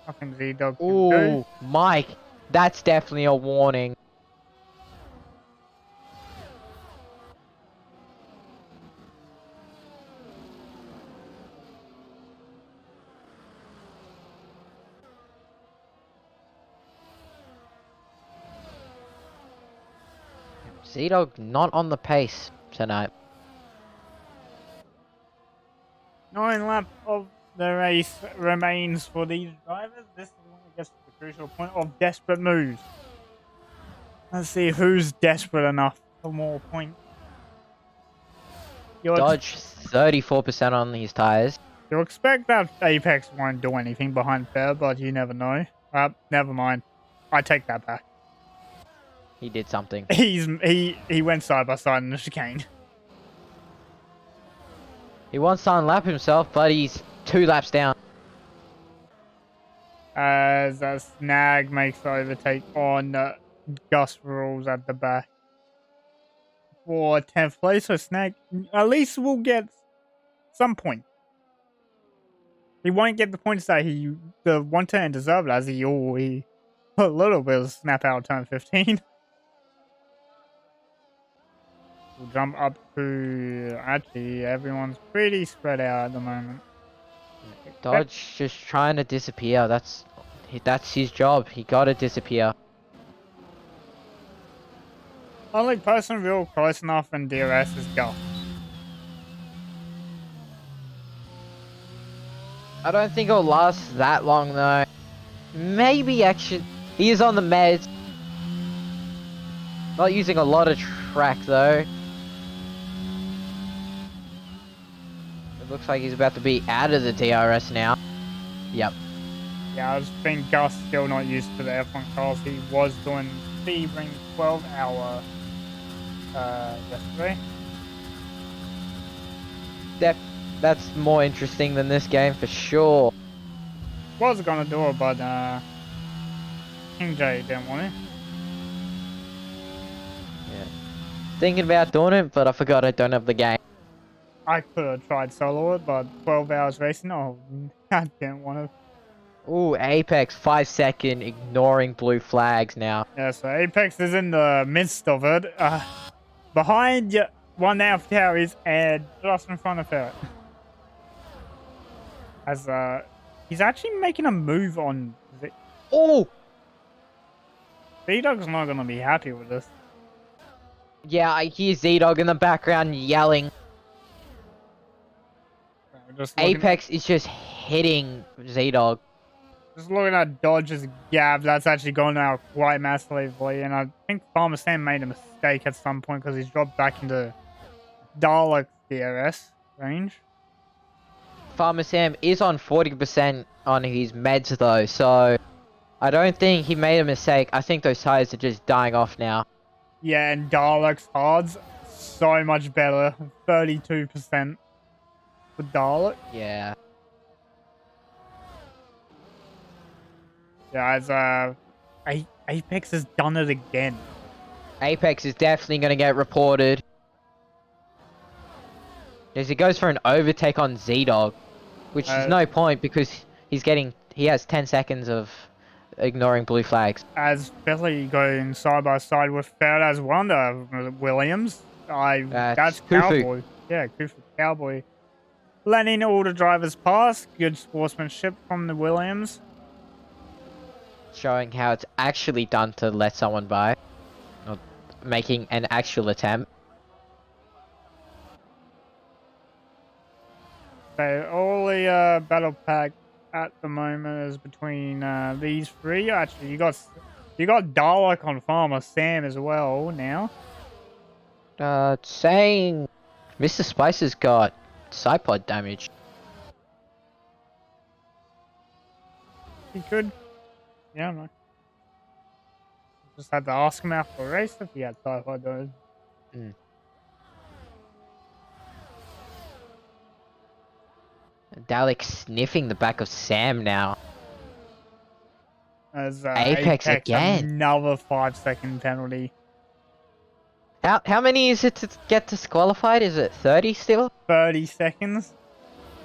Nothing Z-Dog can do. Ooh, Mike. That's definitely a warning. Z-Dog not on the pace tonight. 9 laps of the race remains for these drivers. This is when it gets to the crucial point of desperate moves. Let's see who's desperate enough for more points. Dodge 34% on these tires. You expect that Apex won't do anything behind fair, but you never know. Never mind. I take that back. He did something. He went side by side in the chicane. He wants to unlap himself, but he's 2 laps down. As a Snag makes the overtake on Gus Rules at the back for 10th place. So Snag at least will get some point. He won't get the points that he wanted and deserved, as he a little bit of snap out of turn 15. We'll jump up to actually everyone's pretty spread out at the moment. Dodge just trying to disappear. That's his job. He gotta disappear. Only person real close enough in DRS is Gus. I don't think it'll last that long though. Maybe actually he is on the meds. Not using a lot of track though. It looks like he's about to be out of the DRS now. Yep. Yeah, I just think Gus still not used to the F1 cars. He was doing Sebring 12-hour yesterday. That's more interesting than this game for sure. Was gonna do it, but King J didn't want it. Yeah. Thinking about doing it, but I forgot I don't have the game. I could have tried solo it, but 12 hours racing, oh, I didn't want to. Ooh, Apex 5 second ignoring blue flags now. Yeah, so Apex is in the midst of it. Behind you, 1.5 is and just in front of her. As he's actually making a move on. Oh! Z-Dog's not gonna be happy with this. Yeah, I hear Z-Dog in the background yelling. Apex is just hitting Z-Dog. Just looking at Dodge's gap, that's actually gone out quite massively, and I think Farmer Sam made a mistake at some point because he's dropped back into Dalek DRS range. Farmer Sam is on 40% on his meds though, so I don't think he made a mistake. I think those tires are just dying off now. Yeah, and Dalek's hards so much better, 32% for Dalek. Yeah. Yeah, as Apex has done it again. Apex is definitely going to get reported. As he goes for an overtake on Z-Dog, which is no point because he's he has 10 seconds of ignoring blue flags. As Billy going side by side with Fair's Wonder Williams. That's Kufu. Cowboy. Yeah, Kufu Cowboy. Letting all the drivers pass. Good sportsmanship from the Williams. Showing how it's actually done to let someone by. Or making an actual attempt. So all the battle pack at the moment is between these three. Actually, you got Dalek on Farmer Sam as well now. Saying Mr. Spicer's got Cypod damage. He could. Yeah, I don't know. Just had to ask him after the race if he had typhoid damage. Dalek sniffing the back of Sam now. As Apex again. Another 5-second penalty. How many is it to get disqualified? Is it 30 still? 30 seconds.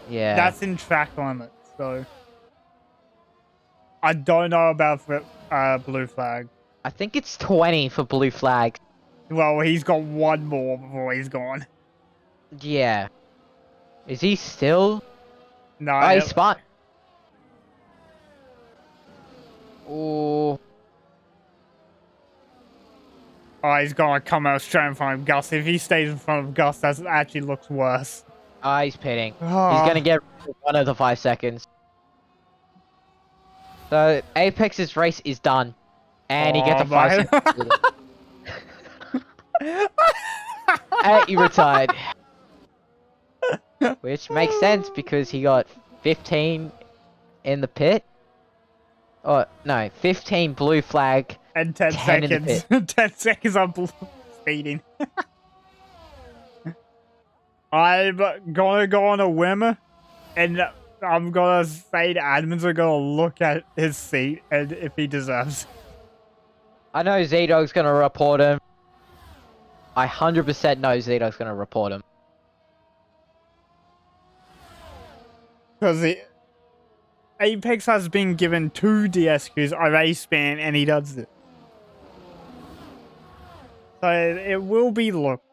Yeah. That's in track limit, so I don't know about blue flag. I think it's 20 for blue flag. Well, he's got one more before he's gone. Yeah. Is he still? No, Oh, he's spot. Oh. Oh, he's gonna come out straight in front of Gus. If he stays in front of Gus, that actually looks worse. Oh, he's pitting. Oh. He's gonna get one of the 5 seconds. So Apex's race is done, and he gets a 5 seconds. And he retired, which makes sense because he got 15 in the pit. Oh no, 15 blue flag. And 10 seconds. 10 seconds on speeding. I'm gonna go on a whim, and I'm gonna say the admins are gonna look at his seat and if he deserves. I know Z-Dog's gonna report him. I 100% know Z-Dog's gonna report him. Because Apex has been given 2 DSQs, a race ban, and he does it. So it will be looked.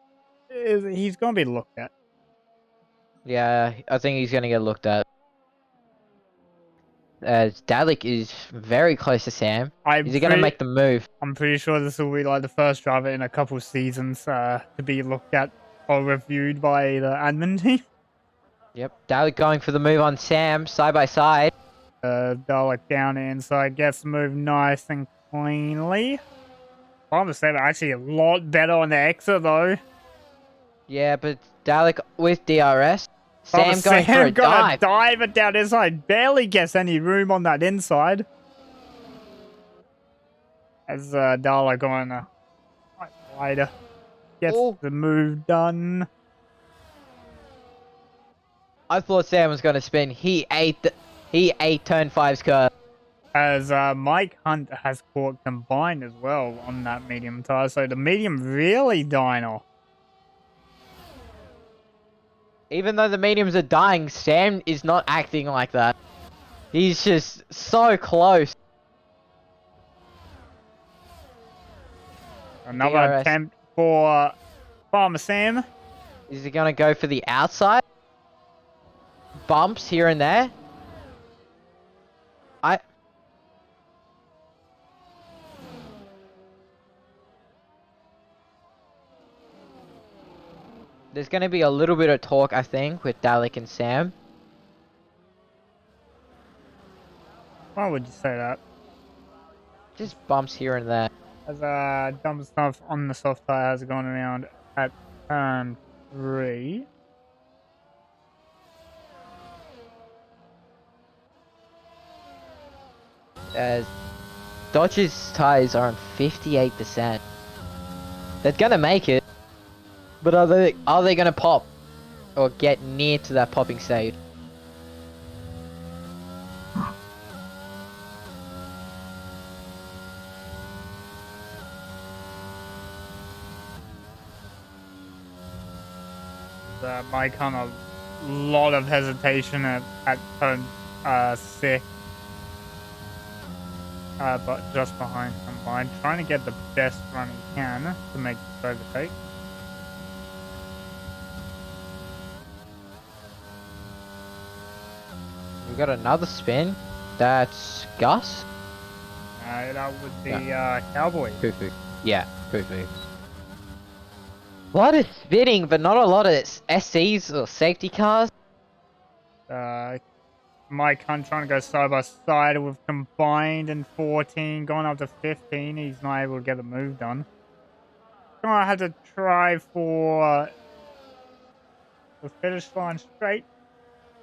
He's gonna be looked at. Yeah, I think he's gonna get looked at. Dalek is very close to Sam. Is he gonna make the move? I'm pretty sure this will be like the first driver in a couple seasons to be looked at or reviewed by the admin team. Yep, Dalek going for the move on Sam, side by side. Dalek down inside, gets the move nice and cleanly. Farmer Sam actually a lot better on the exit though. Yeah, but Dalek with DRS. Sam going for a dive. Dive down inside. Barely gets any room on that inside. As Dalek going wider. Gets the move done. I thought Sam was going to spin. He ate turn 5's curve. As Mike Hunt has caught combined as well on that medium tire. So the medium really dying off. Even though the mediums are dying, Sam is not acting like that. He's just so close. Another DRS. attempt for Farmer Sam. Is he going to go for the outside? Bumps here and there. There's going to be a little bit of talk, I think, with Dalek and Sam. Why would you say that? Just bumps here and there. As dumb stuff on the soft tire has gone around at turn 3. As Dodge's tires are on 58%. They're going to make it. But are they gonna pop or get near to that popping stage? Mike on a lot of hesitation at turn 6. but just behind Combine, trying to get the best run he can to make this overtake. We got another spin. That's Gus. That would be Cowboy. Kufu. Yeah, Kufu. A lot of spinning, but not a lot of SCs or safety cars. Mike Hunt trying to go side by side with Combined and 14, going up to 15. He's not able to get the move done. Gonna have to try for the finish line straight,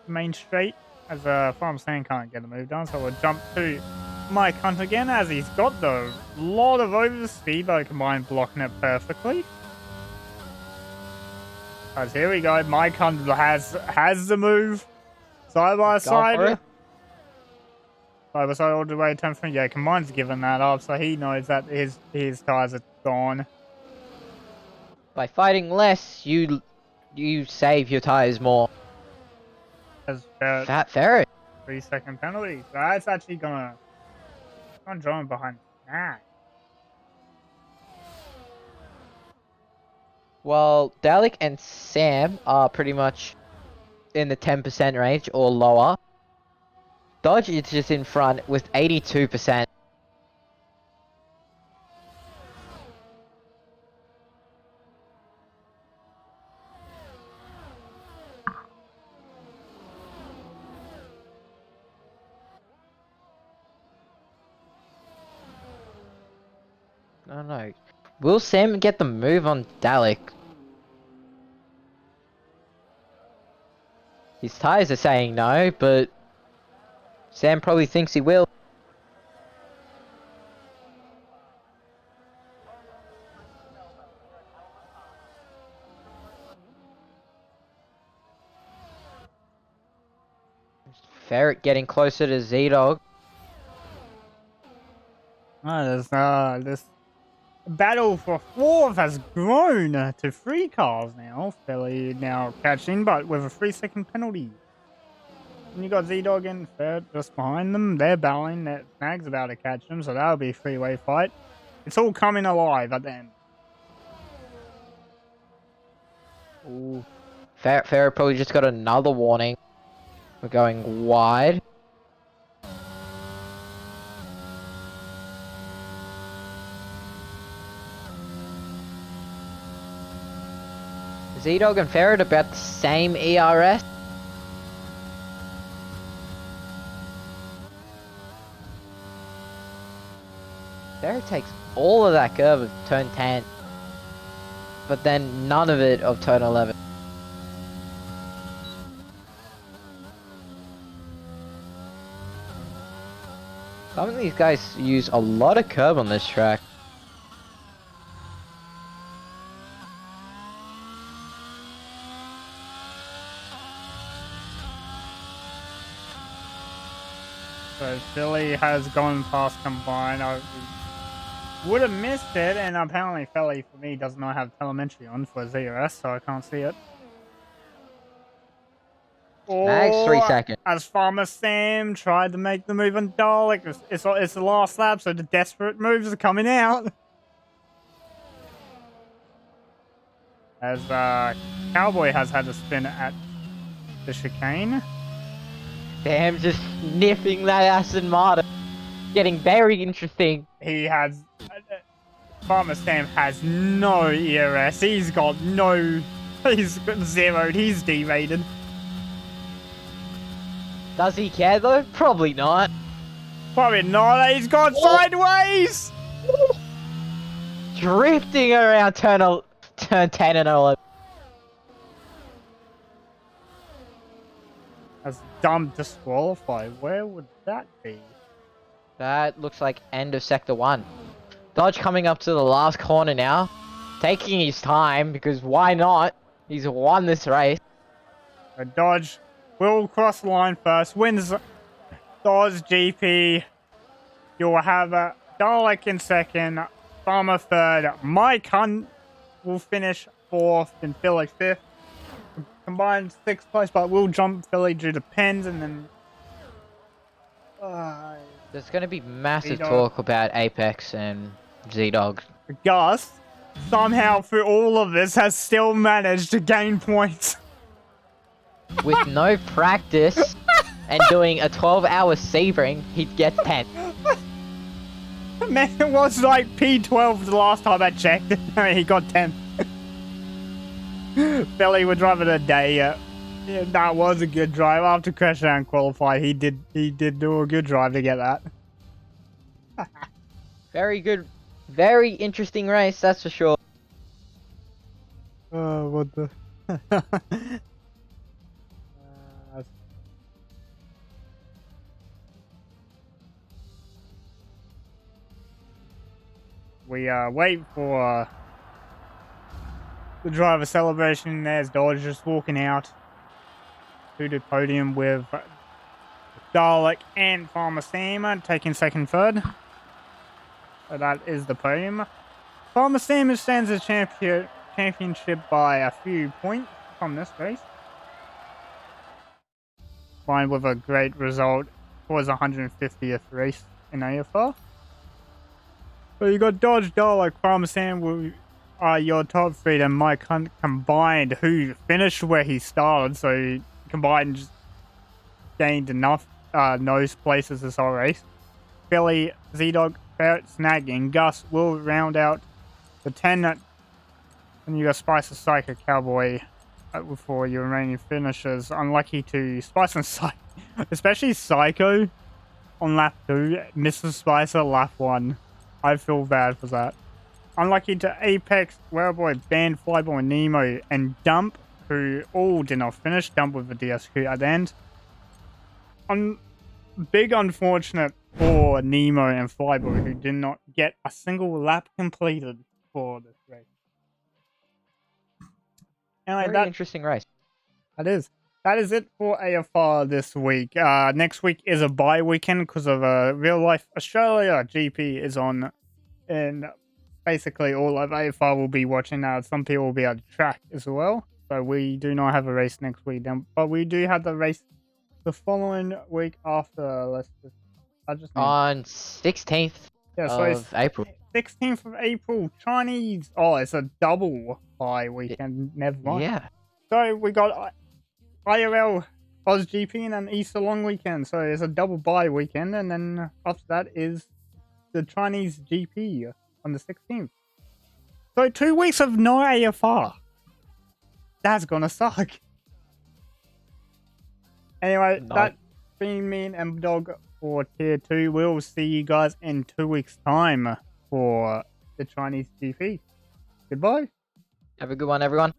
main straight, as Farm Sand can't get the move done. So we'll jump to Mike Hunt again, as he's got the lot of overspeed, but Combined blocking it perfectly. As here we go, Mike Hunt has the move. Side by side. Side by side all the way to 10th. Yeah, Combined's given that up, so he knows that his tires are gone. By fighting less, you save your tires more. As Fat Ferret. 3-second penalty. So that's actually gonna join behind that. Well, Dalek and Sam are pretty much in the 10% range or lower. Dodge is just in front with 82%. No. Will Sam get the move on Dalek? His tires are saying no, but Sam probably thinks he will. Ferret getting closer to Z-Dog. This battle for 4th has grown to 3 cars now. Fairly now catching, but with a 3-second penalty. And you got Z-Dog and Ferret just behind them. They're battling. That Snag's about to catch them, so that'll be a 3-way fight. It's all coming alive at the end. Ooh. Ferret probably just got another warning. We're going wide. Z-Dog and Ferret about the same ERS. Ferret takes all of that curve of turn 10, but then none of it of turn 11. Some of these guys use a lot of curb on this track. So Philly has gone past Combine. I would have missed it, and apparently Philly for me does not have telemetry on for ZRS, so I can't see it. Max 3 seconds. As Farmer Sam tried to make the move on Dalek, it's the last lap, so the desperate moves are coming out. As Cowboy has had a spin at the chicane. Damn, just sniffing that Aston Martin. Getting very interesting. He has... Farmer Sam has no ERS. He's got no... He's got zeroed. He's derated. Does he care though? Probably not. Probably not. He's gone sideways! Drifting around turn 10 and 11. That's dumb disqualify. Where would that be? That looks like end of sector 1. Dodge coming up to the last corner now. Taking his time, because why not? He's won this race. Dodge will cross the line first. Wins Dodge GP. You'll have Dalek in second. Farmer third. Mike Hunt will finish 4th and Philly 5th. Combined 6th place, but will jump Philly due to pens, and then There's gonna be massive Z-Dog. talk about Apex and Z-Dog. Gus, somehow through all of this, has still managed to gain points. With no practice and doing a 12-hour Sebring, he'd get 10. Man, it was like P12 the last time I checked. He got 10. Billy would drive it a day. Yeah, that was a good drive. After crashing out and qualified, he did do a good drive to get that. Very good, very interesting race, that's for sure. Oh, what the... we wait for the driver celebration. There's Dodge just walking out to the podium with Dalek and Farmer Sam taking second, third. So that is the podium. Farmer Sam stands as championship by a few points from this race. Fine with a great result. It was 150th race in AFR. So you got Dodge, Dalek, Farmer Sam will are your top three, and Mike Hunt combined, who finished where he started, so combined just gained enough nose places this whole race. Billy, Z-Dog, Barrett, Snag, and Gus will round out the 10, and you got Spicer, Psycho, Cowboy for your remaining finishers. Unlucky to Spicer and Psycho, especially Psycho on lap 2, Mr. Spicer lap 1. I feel bad for that. Unlucky to Apex, Wellboy, Band, Flyboy, Nemo, and Dump, who all did not finish. Dump with the DSQ at the end. Big unfortunate for Nemo and Flyboy, who did not get a single lap completed for this race. Anyway, Very interesting race. That is it for AFR this week. Next week is a bye weekend because of Real Life Australia GP is on, and basically all of AFR will be watching. Some people will be at the track as well, so we do not have a race next week. But we do have the race the following week after. On 16th of April. 16th of April, Chinese. Oh, it's a double bye weekend. Never mind. Yeah. So we got IRL, Oz GP, and then Easter long weekend. So it's a double bye weekend, and then after that is the Chinese GP on the 16th. So 2 weeks of no AFR. That's gonna suck. Anyway, that's been me and M-Dog for Tier 2. We'll see you guys in 2 weeks' time for the Chinese GP. Goodbye. Have a good one, everyone.